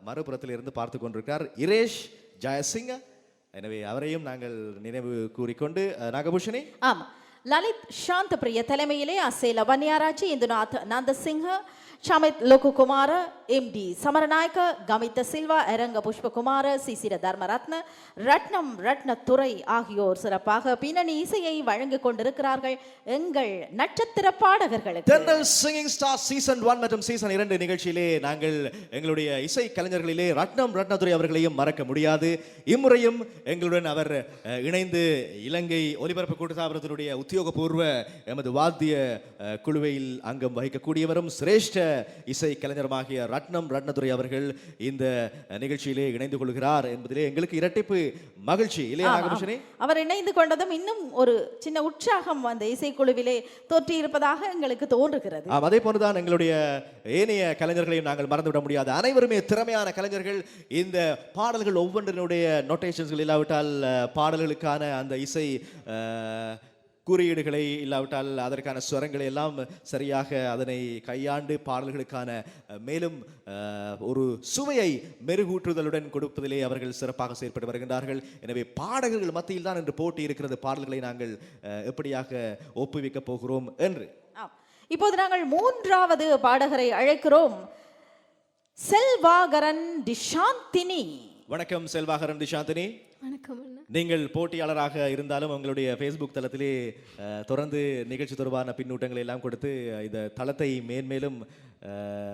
மறுபுறத்தில் இருந்து பார்த்து கொண்டிருக்கிறார், இரேஷ் ஜெயசிங்க. எனவே அவரையும் நாங்கள் நினைவு கூறிக்கொண்டு நாகபூஷணி. ஆம், லலித் சாந்த பிரிய தலைமையிலே அசேல வன்னியாராச்சி, இந்துநாத் நந்தசிங்க, சமித் லோகுகுமார, MD சமரநாயக்க, கமித சில்வா, அரங்க புஷ்பகுமார, சிசிர தர்மரத்ன, ரத்னம் ரத்னத்துறை ஆகியோர் சிறப்பாக பின்னணி இசையை வழங்கிக் கொண்டிருக்கிறார்கள். எங்கள் நட்சத்திர பாடகர்களுக்கு தென்றல் சிங்கிங் ஸ்டார் சீசன் 1 மற்றும் சீசன் 2 நிகழ்ச்சியிலே நாங்கள் எங்களுடைய இசை கலைஞர்களிலே ரத்னத்துறை அவர்களையும் மறக்க முடியாது. இம்முறையும் எங்களுடன் அவர் இணைந்து இலங்கை ஒலிபரப்பு கூட்டுத்தாபனத்தினுடைய உத்தியோகபூர்வ எமது வாத்திய குழுவையில் அங்கம் வகிக்கக்கூடியவரும் சிரேஷ்ட இசை கலைஞருமாகிய ரத்னதுரை அவர்கள் இந்த நிகழ்ச்சியிலே இணைந்து கொள்கிறார் என்பதிலே எங்களுக்கு இரட்டிப்பு மகிழ்ச்சி இல்லையா நாகபூஷணி? அவர் இணைந்து கொண்டதும் இன்னும் ஒரு சின்ன உற்சாகம் அந்த இசைக்குழுவிலே தோற்றியிருப்பதாக எங்களுக்கு தோன்றுகிறது. அதே போன்றுதான் எங்களுடைய ஏனைய கலைஞர்களையும் நாங்கள் மறந்துவிட முடியாது. அனைவருமே திறமையான கலைஞர்கள். இந்த பாடல்கள் ஒவ்வொன்றினுடைய நோட்டேஷன்ஸ்கள் இல்லாவிட்டால் பாடல்களுக்கான அந்த இசை குறியீடுகளை இல்லாவிட்டால் அதற்கான ஸ்வரங்களை எல்லாம் சரியாக அதனை கையாண்டு பாடல்களுக்கான மேலும் ஒரு சுவையை மெருகூற்றுதலுடன் கொடுப்பதிலே அவர்கள் சிறப்பாக செயல்பட்டு வருகின்றார்கள். எனவே பாடகர்கள் மத்தியில் தான் இன்று போட்டி இருக்கிறது. பாடல்களை நாங்கள் எப்படியாக ஒப்புவிக்கப் போகிறோம் என்று. இப்போது நாங்கள் மூன்றாவது பாடகரை அழைக்கிறோம். செல்வாகரன் டிஷாந்தினி. வணக்கம் செல்வாகரன் டிஷாந்தினி. வணக்கம். நீங்கள் போட்டியாளராக இருந்தாலும் உங்களுடைய ஃபேஸ்புக் தளத்திலே தொடர்ந்து நிகழ்ச்சி தொடர்பான பின்னூட்டங்களை எல்லாம் கொடுத்து இந்த தளத்தை மேன்மேலும்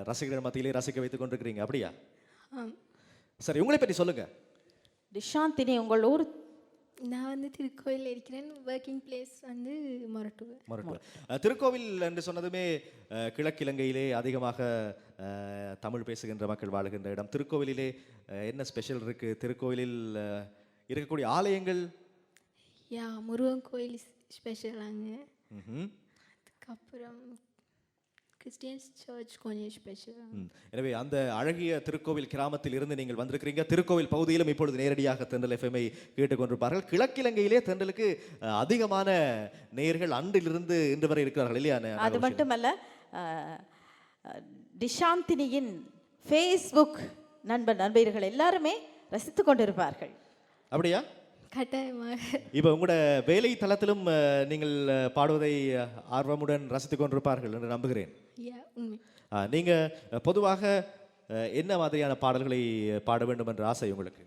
ரசிகர்கள் மத்தியிலே ரசிக்க வைத்துக் கொண்டிருக்கிறீங்க, அப்படியா? சரி, உங்களை பற்றி சொல்லுங்க. டிஷாந்தினி, உங்கள் ஊர்? நான் வந்து திருக்கோயில் இருக்கிறேன். ஒர்க்கிங் பிளேஸ் வந்து மொரட்டுவை. திருக்கோவில் என்று சொன்னதுமே கிழக்கிலங்கையிலே அதிகமாக தமிழ் பேசுகின்ற மக்கள் வாழுகின்ற இடம். திருக்கோவிலிலே என்ன ஸ்பெஷல் இருக்கு? திருக்கோவிலில் இருக்கக்கூடிய ஆலயங்கள்? முருகன் கோயில் ஸ்பெஷலாங்க. அதுக்கப்புறம் கிறிஸ்டியன்ஸ் சர்ச் கொஞ்சம் ஸ்பெஷல். எனவே அந்த அழகிய திருக்கோவில் கிராமத்தில் இருந்து நீங்கள் வந்திருக்கிறீங்க. திருக்கோவில் பகுதியிலும் இப்பொழுது நேரடியாக தென்றல் எஃப்எம்ஐ கேட்டுக்கொண்டிருப்பார்கள். கிழக்கிலங்கையிலே தென்றலுக்கு அதிகமான நேயர்கள் அன்றிலிருந்து இன்று வரை இருக்கிறார்கள் இல்லையா? அது மட்டுமல்ல, டிஷாந்தினியின் ஃபேஸ்புக் நண்பர்கள் எல்லாருமே ரசித்து கொண்டிருப்பார்கள், அப்படியா? கட்டாயமாக. இப்போ உங்களோட வேலை தளத்திலும் நீங்கள் பாடுவதை ஆர்வமுடன் ரசித்துக் கொண்டிருப்பார்கள் என்று நம்புகிறேன். நீங்க பொதுவாக என்ன மாதிரியான பாடல்களை பாட வேண்டும் என்ற ஆசை உங்களுக்கு?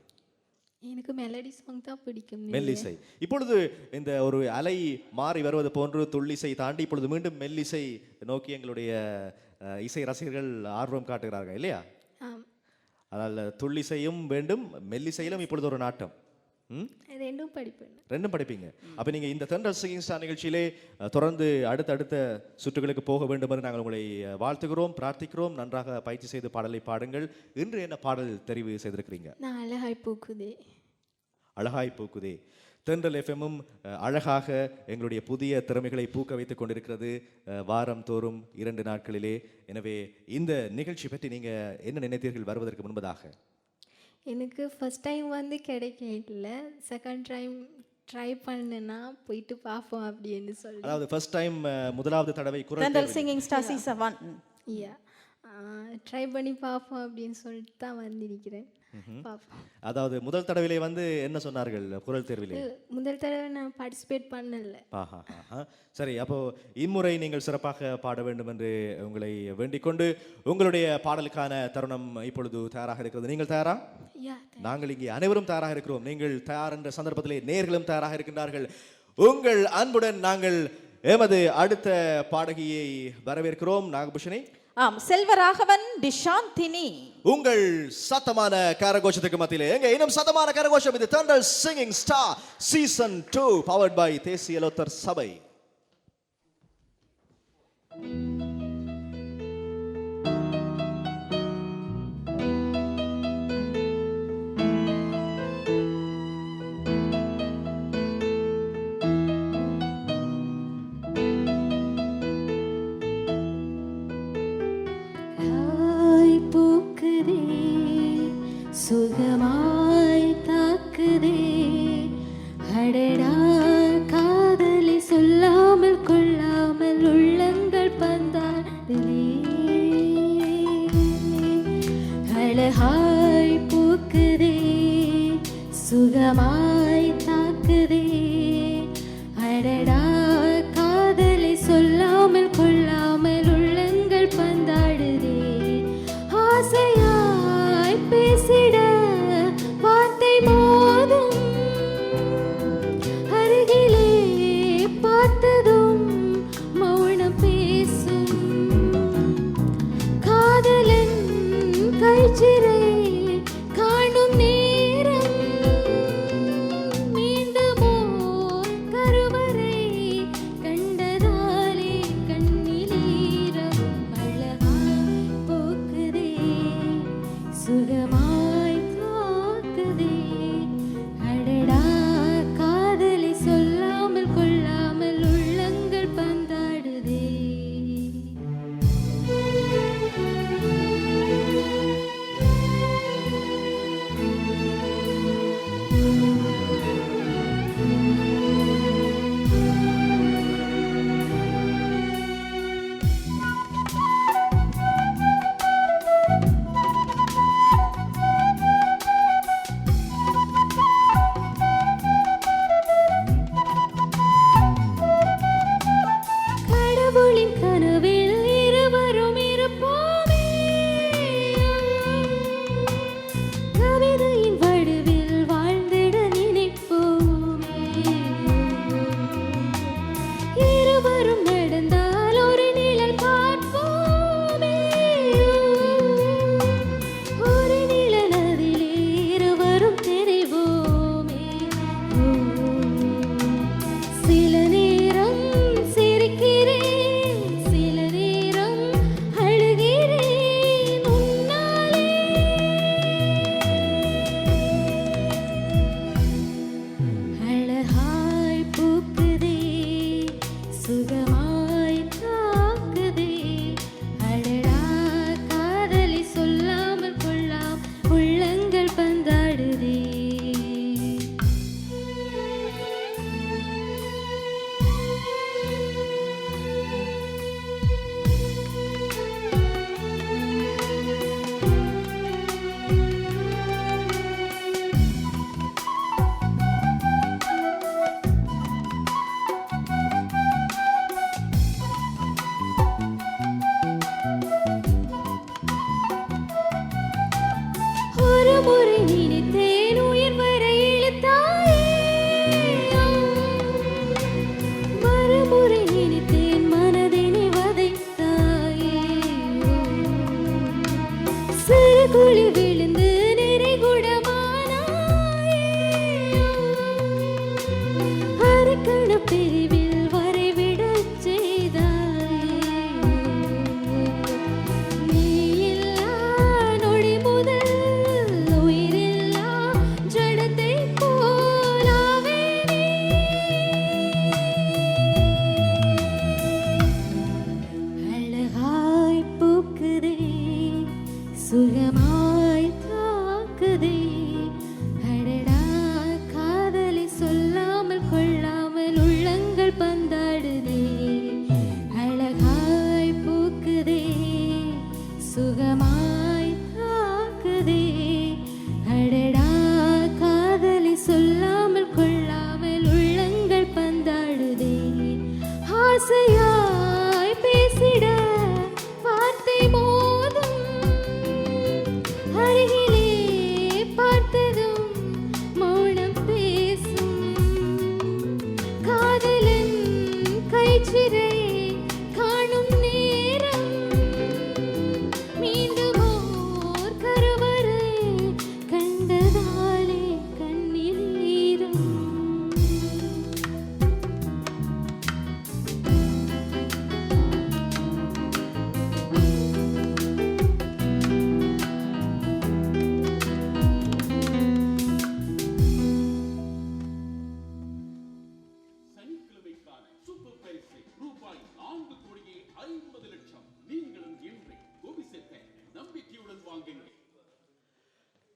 எனக்கு மெலடி சாங் தான் பிடிக்கும். மெல்லிசை. இப்பொழுது இந்த ஒரு அலை மாறி வருவது போன்று துள்ளிசை தாண்டி இப்பொழுது மீண்டும் மெல்லிசை நோக்கி எங்களுடைய இசை ரசிகர்கள் ஆர்வம் காட்டுகிறார்கள் இல்லையா? அதனால் துள்ளிசையும் வேண்டும், மெல்லிசையிலும் இப்பொழுது ஒரு நாட்டம். ரெண்டும் படிப்பீங்க. அப்ப நீங்க இந்த தென்றல் சிங்கிங் ஸ்டார் நிகழ்ச்சியிலே தொடர்ந்து அடுத்த சுற்றுகளுக்கு போக வேண்டும் என்று நாங்கள் உங்களை வாழ்த்துகிறோம், பிரார்த்திக்கிறோம். நன்றாக பயிற்சி செய்து பாடலை பாடுங்கள். இன்று என்ன பாடல் தெரிவு செய்திருக்கிறீங்க? அழகாய் பூக்குதே. அழகாய் பூக்குதே. தென்றல் எஃப்எம்மும் அழகாக எங்களுடைய புதிய திறமைகளை பூக்க வைத்துக் கொண்டிருக்கிறது வாரம் தோறும் 2 நாட்களிலே. எனவே இந்த நிகழ்ச்சி பற்றி நீங்க என்ன நினைத்தீர்கள் வருவதற்கு முன்பதாக? எனக்கு ஃபர்ஸ்ட் டைம் வந்து கிடைக்கல, செகண்ட் டைம் ட்ரை பண்ணனா போயிட்டு பார்ப்போம் அப்படின்னு சொல்லி. அதாவது ஃபர்ஸ்ட் டைம் முதலாவது தடவை தென்றல் சிங்கிங் ஸ்டார் சீசன் 1 ட்ரை பண்ணி பார்ப்போம் அப்படின்னு சொல்லிட்டு தான் வந்திருக்கிறேன். பார்ப்போம். அதாவது முதல் தடவையிலே வந்து என்ன சொன்னார்கள் குரல் தேர்விலே? முதல் தடவை நான் பார்ட்டிசிபேட் பண்ணல. சரி, அப்போ இம்முறை நீங்கள் சிறப்பாக பாட வேண்டும் என்று உங்களை வேண்டிக் கொண்டு உங்களுடைய பாடலுக்கான தருணம் இப்பொழுது தயாராக இருக்கிறது. நீங்கள் தயாரா? நாங்கள் இங்கே அனைவரும் தயாராக இருக்கிறோம். நீங்கள் தயார் என்ற சந்தர்ப்பத்திலே நேயர்களும் தயாராக இருக்கின்றார்கள். உங்கள் அன்புடன் நாங்கள் எமது அடுத்த பாடகியை வரவேற்கிறோம். நாகபூஷணி. செல்வராகவன் டிஷாந்தினி. உங்கள் சத்தமான கரகோஷத்துக்கு மத்தியிலே எங்க இன்னும் சத்தமான கரகோஷம். இது Thendral singing star season 2 powered by தேசிய லோத்தர் சபை. சுகமாய் தாக்குதே அடடா, காதலை சொல்லாமல் கொள்ளாமல் உள்ளங்கள் பந்தாடுதே. அழகாய் பூக்குதே, சுகமாய் தாக்குதே அடடா, காதலை சொல்லாமல் கொள்ளாமல் உள்ளங்கள் பந்தாடுதே. ஆசையாய் பேசிட வார்த்தை மோதும், அருகிலே பார்த்ததும் மௌனம் பேசும். காதலன் கைச்சிறை காணும் நேரம்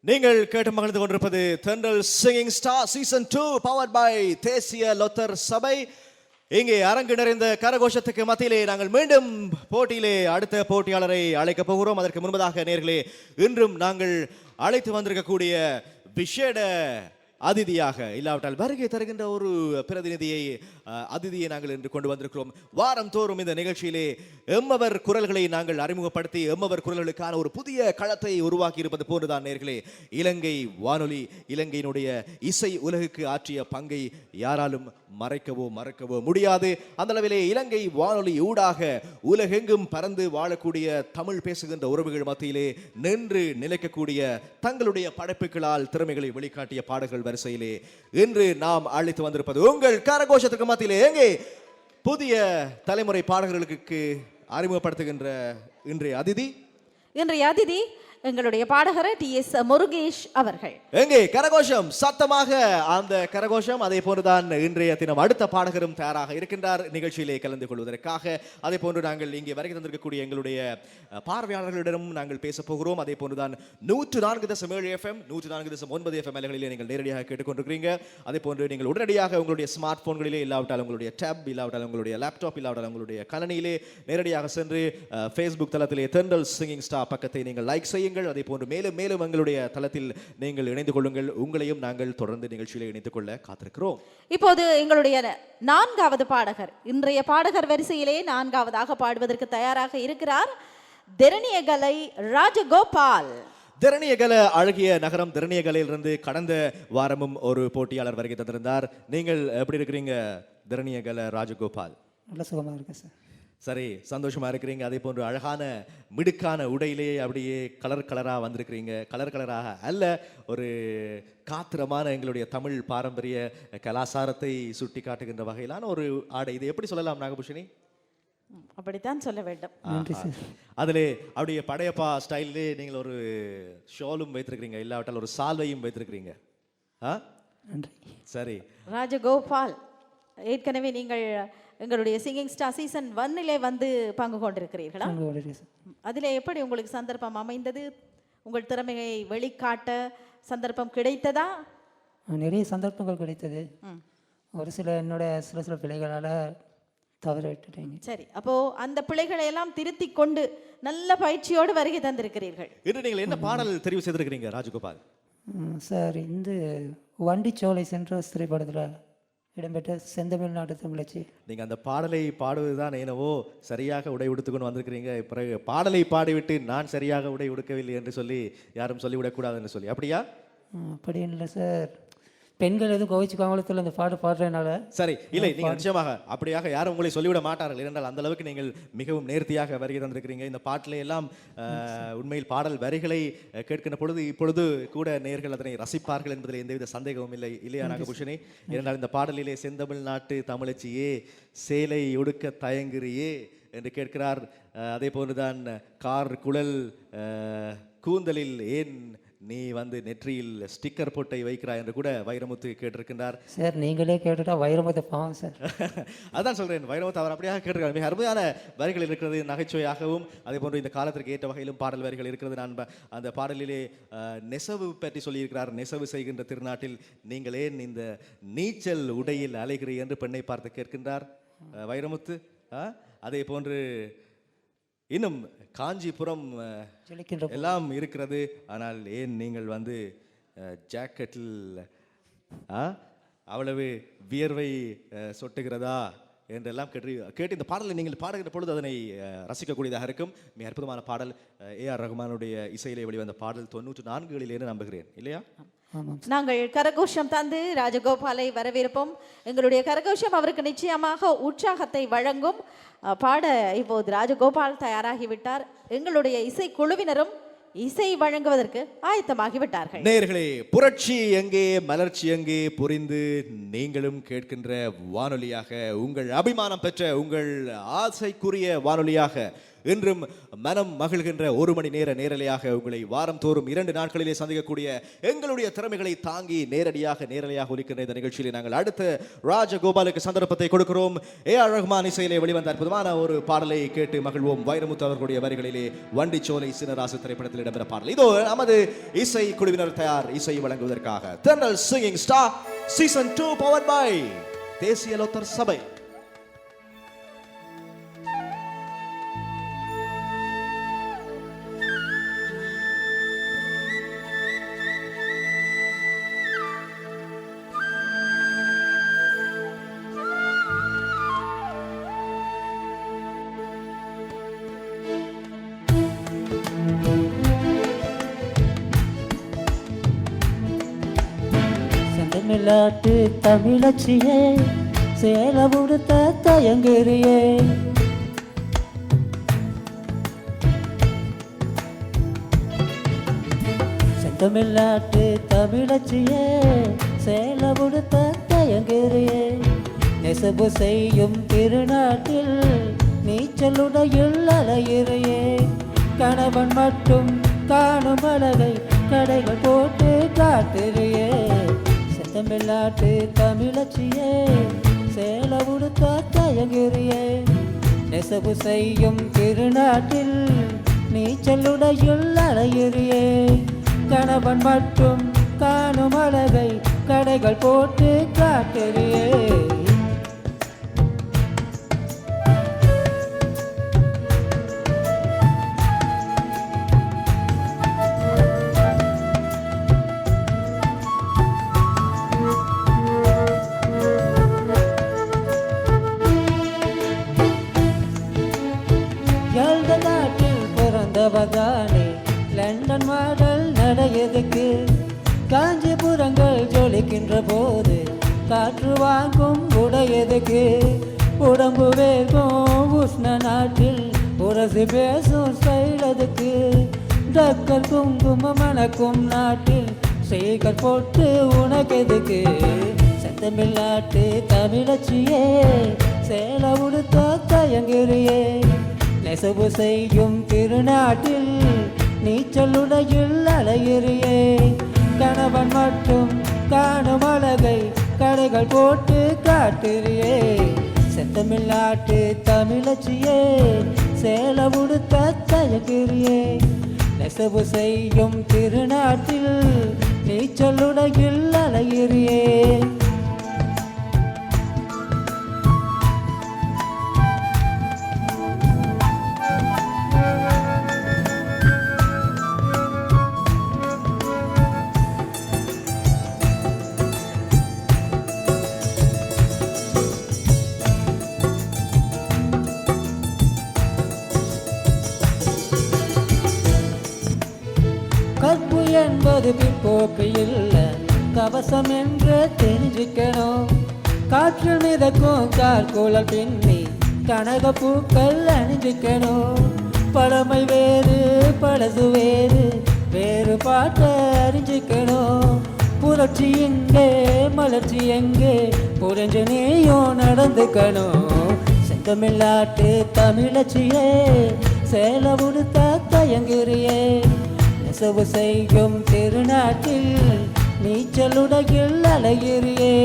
நீங்கள் கேட்டு மகிழ்ந்து கொண்டிருப்பது Thendral singing star season 2 powered by தேசிய லொத்தர் சபை. இங்கே அரங்கு நிறைந்த கரகோஷத்துக்கு மத்தியிலே நாங்கள் மீண்டும் போட்டியிலே அடுத்த போட்டியாளரை அழைக்கப் போகிறோம். அதற்கு முன்பதாக நேர்களே, இன்றும் நாங்கள் அழைத்து வந்திருக்கக்கூடிய விசேட அதிதியாக இல்லாவிட்டால் வருகை தருகின்ற ஒரு பிரதிநிதியை அதிதியை நாங்கள் இன்று கொண்டு வந்திருக்கிறோம். வாரம் தோறும் இந்த நிகழ்ச்சியிலே எம்மவர் குரல்களை நாங்கள் அறிமுகப்படுத்தி எம்மவர் குரல்களுக்கான ஒரு புதிய களத்தை உருவாக்கி இருப்பது போன்றுதான் நேர்களே. இலங்கை வானொலி இலங்கையினுடைய இசை உலகுக்கு ஆற்றிய பங்கை யாராலும் மறக்கவோ முடியாது. அந்த அளவிலே இலங்கை வானொலி ஊடாக உலகெங்கும் பறந்து வாழக்கூடிய தமிழ் பேசுகின்ற உறவுகள் மத்தியிலே நின்று நிலைக்கக்கூடிய தங்களுடைய படைப்புகளால் திறமைகளை வெளிக்காட்டிய பாடல்கள் வரிசையிலே இன்று நாம் அழைத்து வந்திருப்பது உங்கள் கரகோஷத்துக்கு மத்தியிலே எங்கே புதிய தலைமுறை பாடகர்களுக்கு அறிமுகப்படுத்துகின்ற இன்றைய அதிதி எங்களுடைய பாடகர் TS முருகேஷ் அவர்கள். எங்கே கரகோஷம் சத்தமாக அந்த கரகோஷம். அதே போன்றுதான் இன்றைய தினம் அடுத்த பாடகரும் தயாராக இருக்கின்றார் நிகழ்ச்சியிலே கலந்து கொள்வதற்காக. அதே போன்று நாங்கள் இங்கே வருகை தந்திருக்கக்கூடிய எங்களுடைய பார்வையாளர்களிடமும் நாங்கள் பேச போகிறோம். அதே போன்றுதான் 104.7 FM 104.9 FM அலைகளிலே நீங்கள் நேரடியாக கேட்டுக்கொண்டிருக்கிறீங்க. அதே போன்று நீங்கள் உடனடியாக உங்களுடைய ஸ்மார்ட் போன்களிலே இல்லாவிட்டால் உங்களுடைய டேப் இல்லாவிட்டால் உங்களுடைய லேப்டாப் இல்லாவிட்டால் உங்களுடைய கணினியிலே நேரடியாக சென்று ஃபேஸ்புக் தளத்திலே தென்றல் சிங்கிங் ஸ்டார் பக்கத்தை நீங்கள் லைக் செய்ய. அதே போன்று மேலும் எங்களுடைய தளத்தில் நீங்கள் இணைந்து கொள்ளுங்கள். உங்களையும் நாங்கள் தொடர்ந்து நிகழ்ச்சியில் இணைத்துக் கொள்ள காத்திருக்கிறோம். இப்போது எங்களுடைய 4வது பாடகர், இன்றைய பாடகர் வரிசையிலே 4வதாக பாடுவதற்கு தயாராக இருக்கிறார் திரணியகலை ராஜகோபால். திரணியகல அழகிய நகரம் திரணியகலையிலிருந்து கடந்த வாரமும் ஒரு போட்டியாளர் வருகை தந்திருந்தார். நீங்கள் எப்படி இருக்கிறீங்க திரணியகல ராஜகோபால்? நல்ல சுகமாக இருக்கு சார். சரி, சந்தோஷமா இருக்கிறீங்க. அதே போன்று அழகான மிடுக்கான உடையிலேயே அப்படியே கலராக வந்திருக்கிறீங்க. கலராக அல்ல, ஒரு காத்திரமான எங்களுடைய தமிழ் பாரம்பரிய கலாச்சாரத்தை சுட்டி காட்டுகின்ற வகையிலான ஒரு ஆடை. இது எப்படி சொல்லலாம் நாகபூஷணி? அப்படித்தான் சொல்ல வேண்டும். அதிலே அப்படியே படையப்பா ஸ்டைலே நீங்கள் ஒரு ஷாலும் வைத்திருக்கிறீங்க, இல்லாவிட்டால் ஒரு சால்வையும் வைத்திருக்கிறீங்க. சரி ராஜகோபால், ஏற்கனவே நீங்கள் எங்களுடைய சிங்கிங் ஸ்டார் சீசன் 1 வந்து பங்கு கொண்டிருக்கிறீர்களா? அதில் எப்படி உங்களுக்கு சந்தர்ப்பம் அமைந்தது? உங்கள் திறமையை வெளிக்காட்ட சந்தர்ப்பம் கிடைத்ததா? நிறைய சந்தர்ப்பங்கள் கிடைத்தது. ஒரு சில பிள்ளைகளால் தவற விட்டுட்டேங்க. சரி, அப்போ அந்த பிள்ளைகளை எல்லாம் திருத்தி கொண்டு நல்ல பயிற்சியோடு வருகை தந்திருக்கிறீர்கள். இன்று நீங்கள் என்ன பாடல் தெரிவு செய்திருக்கிறீங்க ராஜகோபால்? சார், இந்த வண்டிச்சோலை சென்ற திரைப்படத்தில் இடம்பெற்ற செந்தமிழ்நாடு தமிழச்சி. நீங்கள் அந்த பாடலை பாடுவதுதான் என்னவோ சரியாக உடை உடுத்துக்கொண்டு வந்திருக்கிறீங்க. பிறகு பாடலை பாடிவிட்டு நான் சரியாக உடை உடுக்கவில்லை என்று சொல்லி யாரும் சொல்லிவிடக்கூடாதுன்னு சொல்லி, அப்படியா? அப்படி இல்லை சார், பெண்கள் எதுவும் கோவிச்சுக்காமலத்தில் அந்த பாட்டு பாடுறதுனால. சரி, இல்லை, நீங்கள் நிச்சயமாக அப்படியாக யாரும் உங்களை சொல்லிவிட மாட்டார்கள். ஏனென்றால் அந்த அளவுக்கு நீங்கள் மிகவும் நேர்த்தியாக வருகை தந்திருக்கிறீங்க. இந்த பாட்டில எல்லாம் உண்மையில் பாடல் வரிகளை கேட்கின்ற பொழுது இப்பொழுது கூட நேயர்கள் அதனை ரசிப்பார்கள் என்பதில் எந்தவித சந்தேகமும் இல்லை, இல்லையா நாகபூஷணி? ஏனென்றால் இந்த பாடலிலே செந்தமிழ்நாட்டு தமிழச்சியே சேலை ஒடுக்க தயங்குறியே என்று கேட்கிறார். அதே போன்றுதான் கார் குழல் கூந்தலில் ஏன் நீ வந்து நெற்றியில் ஸ்டிக்கர் போட்டை வைக்கிறாய் என்று கூட வைரமுத்து கேட்டிருக்கின்றார். சார், நீங்களே கேட்டுட்டா வைரமுத்து பாவம் சார். அதான் சொல்றேன், வைரமுத்து அவர் அப்படியாக கேட்டிருக்கார். மிக அருமையான வரிகள் இருக்கிறது, நகைச்சுவையாகவும் அதே போன்று இந்த காலத்திற்கு ஏற்ற வகையிலும் பாடல் வரிகள் இருக்கிறது. நான் அந்த பாடலிலே நெசவு பற்றி சொல்லியிருக்கிறார். நெசவு செய்கின்ற திருநாட்டில் நீங்கள் ஏன் இந்த நீச்சல் உடையில் அலைகிறீர் என்று பெண்ணை பார்த்து கேட்கின்றார் வைரமுத்து. அதே போன்று இன்னும் காஞ்சிபுரம் எல்லாம் இருக்கிறது, ஆனால் ஏன் நீங்கள் வந்து ஜாக்கெட்டில் அவ்வளவு வியர்வை சொட்டுகிறதா என்றெல்லாம் கேட்டு இந்த பாடலை நீங்கள் பாடுகின்ற பொழுது அதனை ரசிக்கக்கூடியதாக இருக்கும். மிக அற்புதமான பாடல். AR ரஹ்மானுடைய இசையிலே வெளிவந்த பாடல் 94களில் நம்புகிறேன், இல்லையா? நாங்கள் கரகோஷம் தந்து ராஜகோபாலை வரவேற்போம். எங்களுடைய கரகோஷம் அவருக்கு நிச்சயமாக உற்சாகத்தை வழங்கும். பாட இப்போது ராஜகோபால் தயாராகிவிட்டார். எங்களுடைய இசை குழுவினரும் இசை வழங்குவதற்கு ஆயத்தமாகிவிட்டார்கள். நேயர்களே, புரட்சி எங்கே மலர்ச்சி எங்கே புரிந்து நீங்களும் கேட்கின்ற வானொலியாக, உங்கள் அபிமானம் பெற்ற உங்கள் ஆசைக்குரிய வானொலியாக இன்றும் மனம் மகிழ்கின்ற 1 மணி நேர நேரலையாக உங்களை வாரம் தோறும் 2 நாட்களிலே சந்திக்கக்கூடிய எங்களுடைய திறமைகளை தாங்கி நேரலையாக ஒலிக்கின்ற இந்த நிகழ்ச்சியிலே நாங்கள் அடுத்த ராஜகோபாலுக்கு சந்தர்ப்பத்தை கொடுக்கிறோம். A.R. ரஹ்மான் இசையிலே வெளிவந்த அற்புதமான ஒரு பாடலை கேட்டு மகிழ்வோம். வைரமுத்து அவர்களுடைய வரிகளிலே வண்டிச்சோலை சின்னராசு திரைப்படத்தில் இடம்பெற பாடல் இதோ நமது இசை குழுவினர் தயார் இசை வழங்குவதற்காக. Thendral singing star season 2 powered by தேசிய லோத்தர் சபை. செந்தமிழ்நாட்டு தமிழச்சியே சேல உடுத்த தயங்குறியே செந்தமிழ்நாட்டு தமிழச்சியே சேல உடுத்த தயங்குறியே நெசவு செய்யும் திருநாட்டில் நீச்சலுடையில் அலையிறையே கணவன் மட்டும் காணும் அழகை கடைகள் போட்டு காட்டுறியே செந்தமிழ்நாட்டு தமிழச்சியே சேல உடுத்த தயங்குறியே நெசவு செய்யும் திருநாட்டில் நீச்சலுடையில் அலையிறியே கணவன் மட்டும் காணும் அழகை கடைகள் போட்டு காட்டுறியே பிறந்தவதானே லண்டன் மாடல் நடையதுக்கு காஞ்சிபுரங்கள் ஜொலிக்கின்ற போது காற்று வாங்கும் உடையதுக்கு உடம்பு வேர்க்கும் உஷ்ண நாட்டில் உரசி பேசும் ஸ்டைலதுக்கு டக்கர் குங்கும மணக்கும் நாட்டில் சீக்கர் போட்டு உனக்கெதுக்கு செந்தமிழ்நாட்டு தமிழச்சியே சேல உடுத்த தயங்குறியே நெசவு செய்யும் திருநாட்டில் நீச்சலுடையில் அலையிறியே கணவன் மட்டும் காணும் அழகை கடைகள் போட்டு காட்டுறியே செந்தமிழ்நாட்டு தமிழச்சியே சேல உடுத்த தயங்குறியே நெசவு செய்யும் திருநாட்டில் நீச்சலுடையில் அலையிறியே கற்பு என்பது பிற்போக்கு இல்லை கவசம் என்று தெரிஞ்சுக்கணும் காற்றில் மிதக்கும் கார்கோளல் பின்னி கனக பூக்கள் அணிஞ்சுக்கணும் பழமை வேறு பழசு வேறு வேறு பாட்டை அறிஞ்சிக்கணும் புரட்சி எங்கே மலர்ச்சி எங்கே புரிஞ்சு நீயும் நடந்துக்கணும் செந்தமிழ்நாட்டு தமிழச்சியே சேல உடுத்த தயங்குறியே நெசவு செய்யும் திருநாட்டில் நீச்சலுடையில் அலையிறியே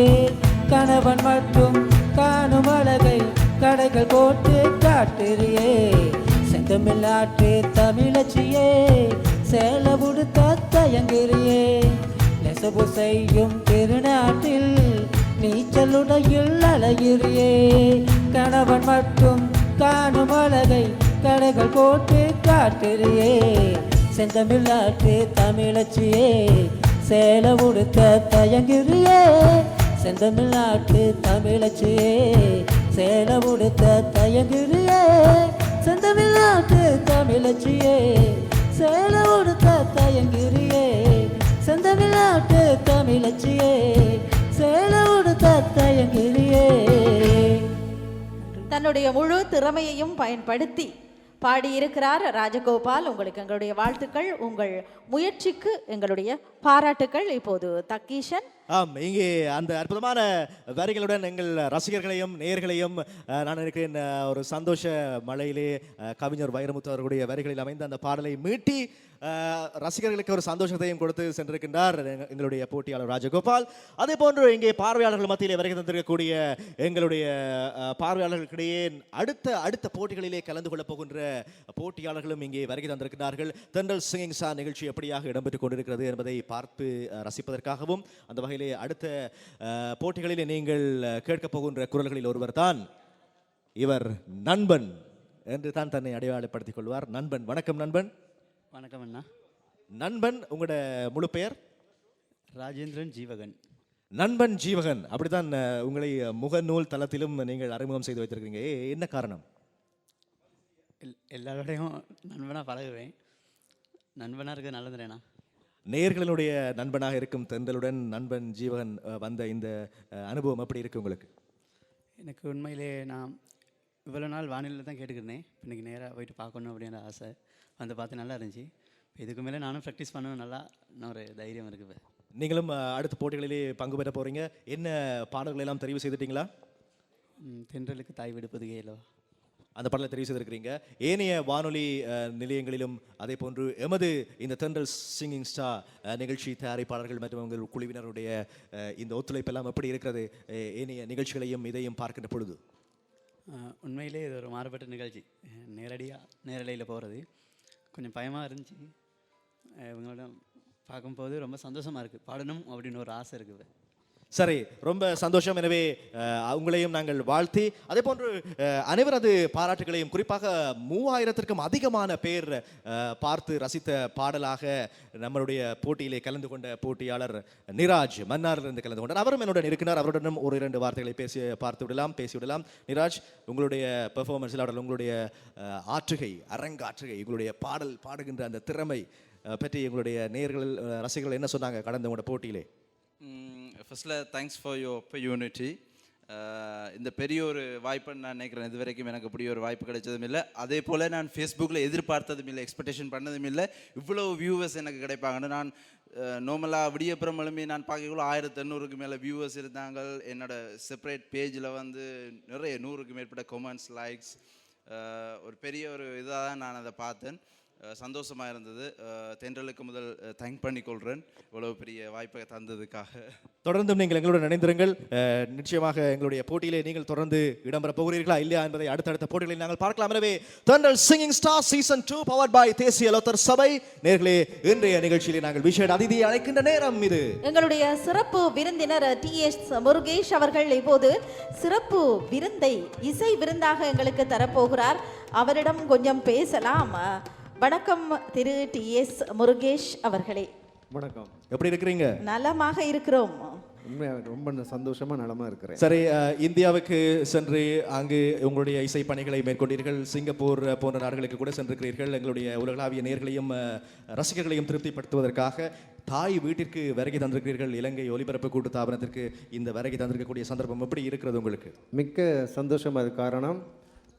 கணவன் மட்டும் காணும் அழகை கடைகள் போட்டு காட்டுறியே செந்தமிழ்நாட்டு தமிழச்சியே சேல உடுத்த தயங்குறியே நெசவு செய்யும் திருநாட்டில் நீச்சலுடையில் அலையிறியே கணவன் மட்டும் காணும் அழகை கடைகள் போட்டு காட்டுறியே செந்தமிழ்நாட்டு தமிழச்சியே சேல உடுத்த தயங்குறியே செந்தமிழ்நாட்டு தமிழச்சியே சேல உடுத்த தயங்குறியே செந்தமிழ்நாட்டு தமிழச்சியே சேல உடுத்த தயங்குறியே செந்தமிழ்நாட்டு தமிழச்சியே சேல உடுத்த தயங்குறியே. தன்னுடைய முழு திறமையையும் பயன்படுத்தி பாடியிருக்கிறார் ராஜகோபால். உங்களுக்கு எங்களுடைய வாழ்த்துக்கள், உங்கள் முயற்சிக்கு எங்களுடைய பாராட்டுக்கள். இப்போது தக்கீஷன். ஆம், இங்கே அந்த அற்புதமான வரிகளுடன் எங்கள் ரசிகர்களையும் நேயர்களையும் நான் நினைக்கிறேன் ஒரு சந்தோஷ மழையிலே கவிஞர் வைரமுத்து அவர்களுடைய வரிகளில் அமைந்த அந்த பாடலை மீட்டி ரசிகர்களுக்கு ஒரு சந்தோஷத்தையும் கொடுத்து சென்றிருக்கின்றார் எங்களுடைய போட்டியாளர் ராஜகோபால். அதே போன்று இங்கே பார்வையாளர்கள் மத்தியிலே வருகை தந்திருக்கக்கூடிய எங்களுடைய பார்வையாளர்களுக்கிடையே அடுத்த போட்டிகளிலே கலந்து கொள்ளப் போகின்ற போட்டியாளர்களும் இங்கே வருகை தந்திருக்கிறார்கள். தென்றல் சிங்கிங் ஸ்டார் நிகழ்ச்சி எப்படியாக இடம்பெற்றுக் கொண்டிருக்கிறது என்பதை பார்த்து ரசிப்பதற்காகவும் அந்த வகையிலே அடுத்த போட்டிகளிலே நீங்கள் கேட்கப் போகின்ற குரல்களில் ஒருவர் தான் இவர் நண்பன் என்று தான் தன்னை அடையாளப்படுத்திக் கொள்வார். நண்பன், வணக்கம் நண்பன். வணக்கம் அண்ணா. நண்பன், உங்களோட முழு பெயர்? ராஜேந்திரன் ஜீவகன். நண்பன் ஜீவகன், அப்படித்தான் உங்களை முகநூல் தளத்திலும் நீங்கள் அறிமுகம் செய்து வைத்திருக்கீங்க. என்ன காரணம்? எல்லாரோடையும் நண்பனாக பழகுவேன். நண்பனாக இருக்கிறது நல்லதுண்ணா. நேயர்களுடைய நண்பனாக இருக்கும் தென்றலுடன் நண்பன் ஜீவகன் வந்த இந்த அனுபவம் எப்படி இருக்கு உங்களுக்கு? எனக்கு உண்மையிலே நான் இவ்வளோ நாள் வானிலையில் தான் கேட்டுக்கிருந்தேன். இன்றைக்கி நேராக போயிட்டு பார்க்கணும் அப்படின்ற ஆசை வந்து பார்த்து நல்லா இருந்துச்சு. இதுக்கு மேலே நானும் ப்ராக்டிஸ் பண்ணணும், நல்லா இன்னும் ஒரு தைரியம் இருக்குது. நீங்களும் அடுத்த போட்டிகளிலே பங்கு பெற போகிறீங்க. என்ன பாடல்கள் எல்லாம் தெரிவு செய்துட்டீங்களா? தென்றலுக்கு தாய் விடுப்பது கேளோ, அந்த பாடலை தெரிவு செய்திருக்கிறீங்க. ஏனைய வானொலி நிலையங்களிலும் அதே போன்று எமது இந்த தென்றல் சிங்கிங் ஸ்டார் நிகழ்ச்சி தயாரிப்பாளர்கள் மற்றும் உங்கள் குழுவினருடைய இந்த ஒத்துழைப்பெல்லாம் எப்படி இருக்கிறது? ஏனைய நிகழ்ச்சிகளையும் இதையும் பார்க்கின்ற பொழுது உண்மையிலே இது ஒரு மாறுபட்ட நிகழ்ச்சி. நேரலையில் போகிறது கொஞ்சம் பயமாக இருந்துச்சு. இவங்களோட பார்க்கும்போது ரொம்ப சந்தோஷமாக இருக்குது. பாடணும் அப்படின்னு ஒரு ஆசை இருக்குது. சரி, ரொம்ப சந்தோஷம். எனவே உங்களையும் நாங்கள் வாழ்த்தி அதே போன்று அனைவரது பாராட்டுகளையும், குறிப்பாக 3000த்திற்கும் அதிகமான பேர் பார்த்து ரசித்த பாடலாக நம்மளுடைய போட்டியிலே கலந்து கொண்ட போட்டியாளர் நிராஜ் மன்னாரிலிருந்து கலந்து கொண்டார். அவரும் என்னுடன் இருக்கிறார். அவருடனும் ஒரு 2 வார்த்தைகளை பேசிவிடலாம். நிராஜ், உங்களுடைய பெர்ஃபார்மன்ஸில் உங்களுடைய அரங்காற்றுகை, உங்களுடைய பாடுகின்ற அந்த திறமை பற்றி உங்களுடைய நேயர்கள் ரசிகர்கள் என்ன சொன்னாங்க கடந்த உங்களோட போட்டியிலே? ஃபர்ஸ்ட்ல தேங்க்ஸ் ஃபார் யோர் ஆப்பர்ச்சுனிட்டி. இந்த பெரிய ஒரு வாய்ப்பை நான் நினைக்கிறேன். இது வரைக்கும் எனக்கு அப்படி ஒரு வாய்ப்பு கிடைச்சதும் இல்லை. அதே போல் நான் ஃபேஸ்புக்கில் எதிர்பார்த்ததும் இல்லை, எக்ஸ்பெக்டேஷன் பண்ணதும் இல்லை இவ்வளோ வியூவர்ஸ் எனக்கு கிடைப்பாங்கன்னு. நான் நார்மலாக விடியப்புறம் எழும்பி நான் பார்க்கக்குள்ள 1800க்கு மேலே வியூவர்ஸ் இருந்தாங்க. என்னோட செப்பரேட் பேஜில் வந்து நிறைய 100க்கு மேற்பட்ட கமெண்ட்ஸ், லைக்ஸ், ஒரு பெரிய ஒரு இதாக தான் நான் அதை பார்த்தேன். சந்தோஷமாக இருந்தது. தென்றலுக்கு முதல் தேங்க் பண்ணிக்கொள்கிறேன் இவ்வளவு பெரிய வாய்ப்பை தந்ததுக்காக. தொடர்ந்தும் நீங்கள் எங்களுடன் இணைந்திருங்கள். நிச்சயமாக எங்களுடைய போட்டியிலே நீங்கள் தொடர்ந்து இடம்பெற போகிறீர்களா இல்லையா என்பதை அடுத்தடுத்த போட்டிகளில் நாங்கள் பார்க்கலாம். எனவே Thendral singing star season 2 powered by தேசிய லோத்தர் சபை நேர்களே, இன்றைய நிகழ்ச்சியிலே நாங்கள் விசேட அதிதியை அழைக்கின்ற நேரம் இது. எங்களுடைய சிறப்பு விருந்தினர் TS முருகேஷ் அவர்கள் இப்போது சிறப்பு விருந்தை இசை விருந்தாக எங்களுக்கு தரப்போகிறார். அவரிடம் கொஞ்சம் பேசலாம். வணக்கம் திரு TS முருகேஷ் அவர்களே. வணக்கம். எப்படி இருக்கிறீங்க? நலமாக இருக்கிறோம். உண்மையாக ரொம்ப சந்தோஷமா நலமா இருக்கிறேன். சரி, இந்தியாவுக்கு சென்று அங்கு உங்களுடைய இசை பணிகளை மேற்கொண்டீர்கள். சிங்கப்பூர் போன்ற நாடுகளுக்கு கூட சென்றிருக்கிறீர்கள். எங்களுடைய உலகளாவிய நேயர்களையும் ரசிகர்களையும் திருப்திப்படுத்துவதற்காக தாய் வீட்டிற்கு வருகை தந்திருக்கிறீர்கள். இலங்கை ஒலிபரப்பு கூட்டு தாபனத்திற்கு இந்த வருகை தந்திருக்கக்கூடிய சந்தர்ப்பம் எப்படி இருக்கிறது உங்களுக்கு? மிக்க சந்தோஷம். அது காரணம்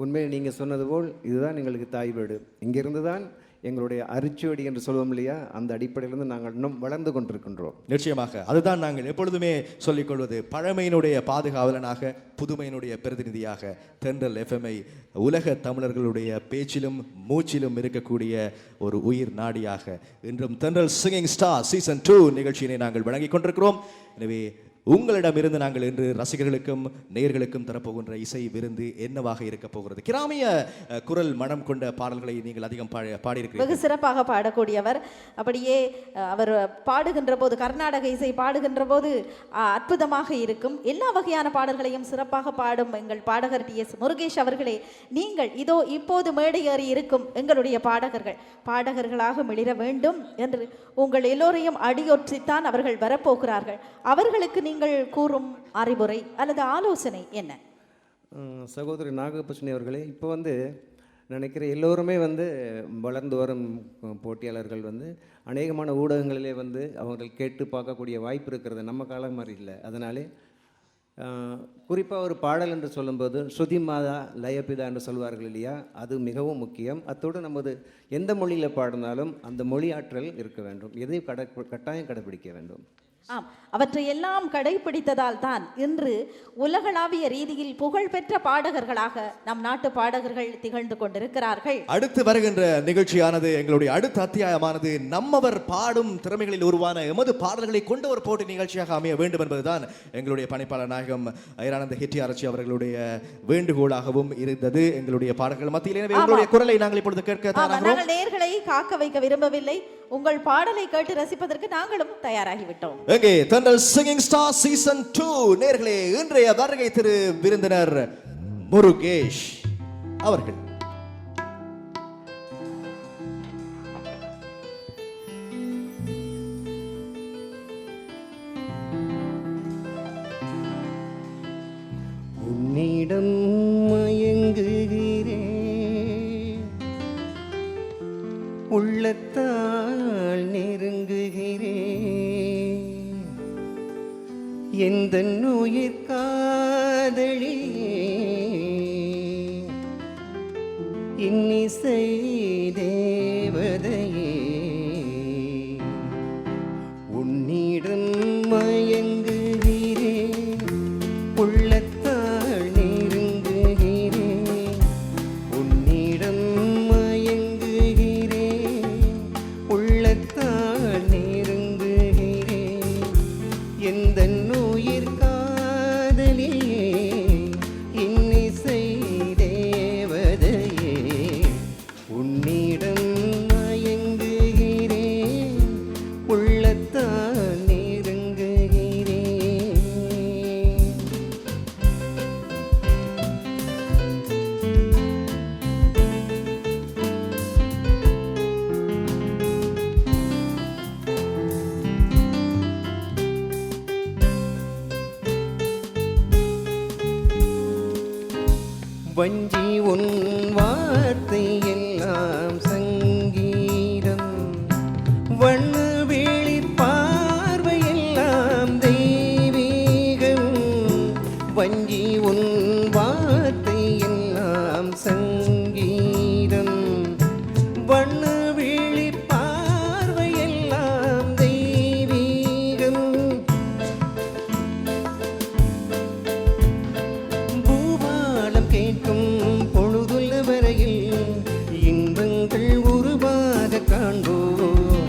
உண்மையை நீங்கள் சொன்னது போல் இதுதான் எங்களுக்கு தாய் வீடு. இங்கிருந்து தான் எங்களுடைய அரிச்சுவடி என்று சொல்லுவோம் இல்லையா, அந்த அடிப்படையிலிருந்து நாங்கள் இன்னும் வளர்ந்து கொண்டிருக்கின்றோம். நிச்சயமாக அதுதான் நாங்கள் எப்பொழுதுமே சொல்லிக்கொள்வது. பழமையினுடைய பாதுகாவலனாக, புதுமையினுடைய பிரதிநிதியாக தென்றல் FM-ஐ உலக தமிழர்களுடைய பேச்சிலும் மூச்சிலும் இருக்கக்கூடிய ஒரு உயிர் நாடியாக இன்றும் தென்றல் சிங்கிங் ஸ்டார் சீசன் 2 நிகழ்ச்சியினை நாங்கள் வழங்கிக் கொண்டிருக்கிறோம். எனவே உங்களிடமிருந்து நாங்கள் இன்று ரசிகர்களுக்கும் நேயர்களுக்கும் தரப்போகின்ற இசை விருந்து என்னவாக இருக்க போகிறது? கிராமிய குரல் மனம் கொண்ட பாடல்களை நீங்கள் அதிகம் பாடியிருக்கிறீர்கள். வெகு சிறப்பாக பாடக்கூடியவர். அப்படியே அவர் பாடுகின்ற போது, கர்நாடக இசை பாடுகின்ற போது அற்புதமாக இருக்கும். எல்லா வகையான பாடல்களையும் சிறப்பாக பாடும் எங்கள் பாடகர் TS முருகேஷ் அவர்களே, நீங்கள் இதோ இப்போது மேடையேறி இருக்கும் எங்களுடைய பாடகர்களாக மிளிர வேண்டும் என்று உங்கள் எல்லோரையும் அடியொற்றித்தான் அவர்கள் வரப்போகிறார்கள். அவர்களுக்கு நீங்கள் கூறும் அறிவுரை அல்லது ஆலோசனை என்ன? சகோதரி நாகபூஷணி அவர்களே, இப்போ நினைக்கிற எல்லோருமே வளர்ந்து வரும் போட்டியாளர்கள் அநேகமான ஊடகங்களிலே அவர்கள் கேட்டு பார்க்கக்கூடிய வாய்ப்பு இருக்கிறது. நம்ம காலம் மாதிரி இல்லை. அதனாலே குறிப்பாக ஒரு பாடல் என்று சொல்லும்போது ஸ்ருதி மாதா லயபிதா என்று சொல்வார்கள் இல்லையா, அது மிகவும் முக்கியம். அத்தோடு நமது எந்த மொழியில் பாடினாலும் அந்த மொழி ஆற்றல் இருக்க வேண்டும். எதையும் கட்டாயம் கடைபிடிக்க வேண்டும். ஆம், அவற்றை எல்லாம் கடைபிடித்ததால் தான் இன்று உலகளாவிய ரீதியில் புகழ்பெற்ற பாடகர்களாக நம் நாட்டு பாடகர்கள் திகழ்ந்து கொண்டிருக்கிறார்கள். அடுத்து வருகின்ற நிகழ்ச்சியானது எங்களுடைய அடுத்த அத்தியாயமானது நம்மவர் பாடும் திறமைகளில் உருவான எமது பாடல்களை கொண்ட ஒரு போட்டி நிகழ்ச்சியாக அமைய வேண்டும் என்பதுதான் எங்களுடைய பணிப்பாளர் நாயகம் ஐரானந்த ஹெட்டியாராய்ச்சி அவர்களுடைய வேண்டுகோளாகவும் இருந்தது. எங்களுடைய பாடல்கள் மத்தியில் எங்களுடைய குரலை நாங்கள் இப்பொழுது கேட்க நாங்கள் நேர்களை காக்க வைக்க விரும்பவில்லை. உங்கள் பாடலை கேட்டு ரசிப்பதற்கு நாங்களும் தயாராகிவிட்டோம். எங்கே தென்றல் சிங்கிங் ஸ்டார் சீசன் 2 நேர்களே, இன்றைய வருகை திரு விருந்தினர் முருகேஷ் அவர்கள். உன்னிடம் மயங்குகிறேன், உள்ளத்தால் நெருங்குகிறேன், எந்த உயிர் காதலி இன்னிசை தேவதையே, உன்னிடம் மயங்குகிறேன், உள்ளத்தால் நெருங்குகிறேன், உன்னிடம் மயங்குகிறேன், உள்ளத்தால் நெருங்குகிறேன், எந்த உயிர் காதலியே இன்னிசை தேவதையே, உன்னிடம் மயங்குகிறேன், உள்ளத்தால் நெருங்குகிறேன். வஞ்சி உன் வார்த்தை எல்லாம் சங்கீதம், வண்ண விழி பார்வை எல்லாம் தெய்வீகம், வஞ்சி உன் வார்த்தை எல்லாம் சங்கீதம், வண்ண விழி பார்வை எல்லாம் தெய்வீகம், பூபாலம் கேட்கும் பொழுதுள்ள வரையில் இன்பங்கள் உருவாக காண்போம்,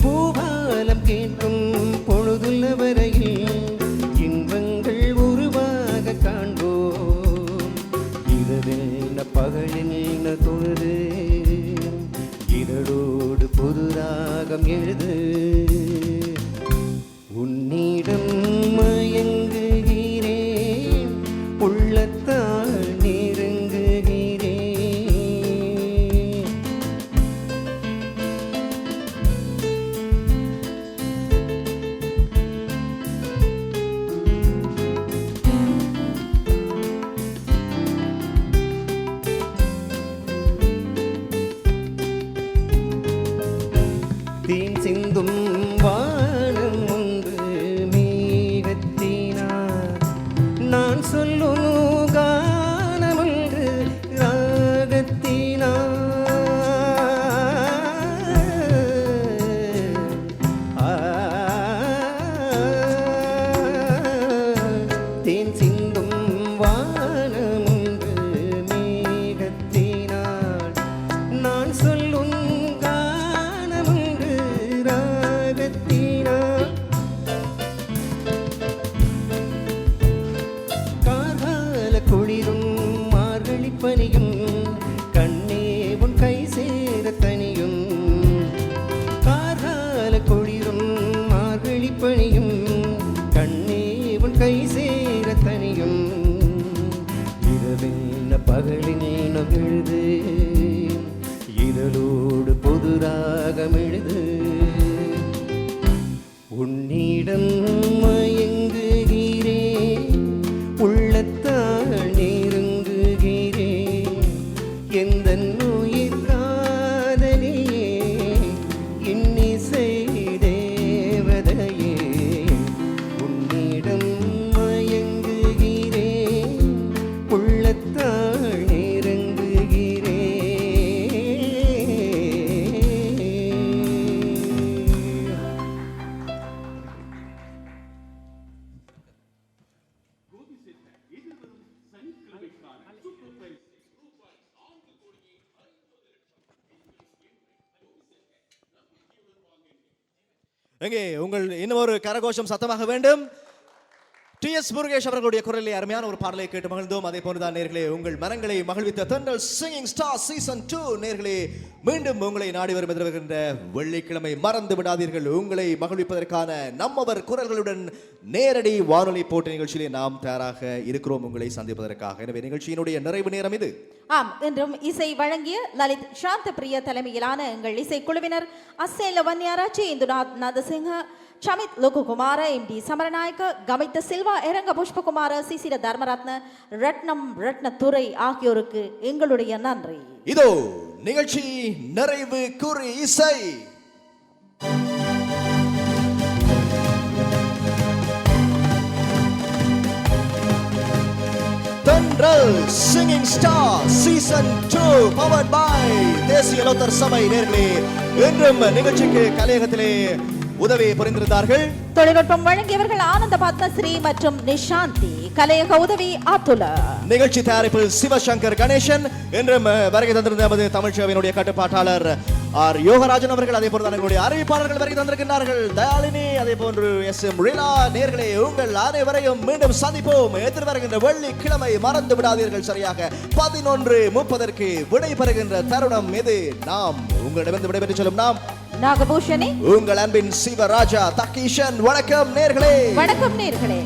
பூபாலம் கேட்கும் பொழுதுள்ள வரையில் இன்பங்கள் உருவாக காண்போம், இரவென்ன பகலென்ன தொழுது இதழோடு புது ராகம் எழுது, உன்னிடம் மயங்குகிறேன், உள்ளத்தால் நெருங்குகிறேன். தேன் சிந்தும் வானம் ஒன்று மேலே எங்கே உங்கள் இன்னொரு கரகோஷம் சத்தமாக வேண்டும். டி.எஸ். முருகேஷ் அவர்களுடைய குரலிலே அருமையான ஒரு பாடலை கேட்டு மகிழ்ந்தோம். அதே போன்றுதான் நேர்களே, உங்கள் மனங்களை மகிழ்வித்த தென்றல் சிங்கிங் ஸ்டார் சீசன் 2 நேர்களே மீண்டும் உங்களை நாடி வரும் எதிர்வருகின்ற வெள்ளிக்கிழமை மறந்து விடாதீர்கள். உங்களை மகிழ்விப்பதற்கான நம்மவர் குரல்களுடன் நேரடி வானொலி போட்டி நிகழ்ச்சியிலே நாம் தயாராக இருக்கிறோம் உங்களை சந்திப்பதற்காக. எனவே நிகழ்ச்சியினுடைய நிறைவு நேரம் இது. ஆம், இன்றும் இசை வழங்கிய லலித் சாந்த பிரிய தலைமையிலான எங்கள் இசைக்குழுவினர் அசேல வன்னியாராச்சி, இந்துநாத் நந்தசிங்க, சமித் லோகுகுமார, எம்.டி. சமரநாயக்க, கமித்த சில்வா, இரங்க புஷ்பகுமார, சிசிர தர்மரத்ன, ரத்னம் ரத்னத்துறை ஆகியோருக்கு எங்களுடைய நன்றி. இதோ நிகழ்ச்சி நிறைவு குறி இசை. Thendral singing star season 2 powered by தேசிய லோத்தர் சபை. நேர்களே, இன்றும் நிகழ்ச்சிக்கு கலையகத்திலே உதவி புரிந்திருந்தார்கள். தொழில்நுட்பம் வழங்கியவர்கள் ஆனந்த பத்மஸ்ரீ மற்றும் நிஷாந்தி. கலையக உதவி ஆத்துல. நிகழ்ச்சி தயாரிப்பில் சிவசங்கர் கணேசன். என்றும் வருகை தந்திருந்த நமது தமிழ் சேவையினுடைய கட்டுப்பாட்டாளர் ஆர் யோகராஜன் அவர்கள். அதே போன்று எங்களுடைய அறிவிப்பாளர்கள் வருகை தந்திருக்கின்றார்கள். தயாலினி, அதே போன்று எஸ்.எம். ரிலா. நேர்களே, உங்கள் அனைவரையும் மீண்டும் சந்திப்போம் எதிர்வருகின்ற வெள்ளிக்கிழமை. மறந்து விடாதீர்கள், சரியாக 11:30 விடைபெறுகின்ற தருணம் இது. நாம் உங்களிடமிருந்து விடைபெற்று சொல்லும் நாம் நாகபூஷணி, உங்கள் அன்பின் சிவராஜா தக்கீஷன். வணக்கம் நேர்களே. வணக்கம் நேர்களே.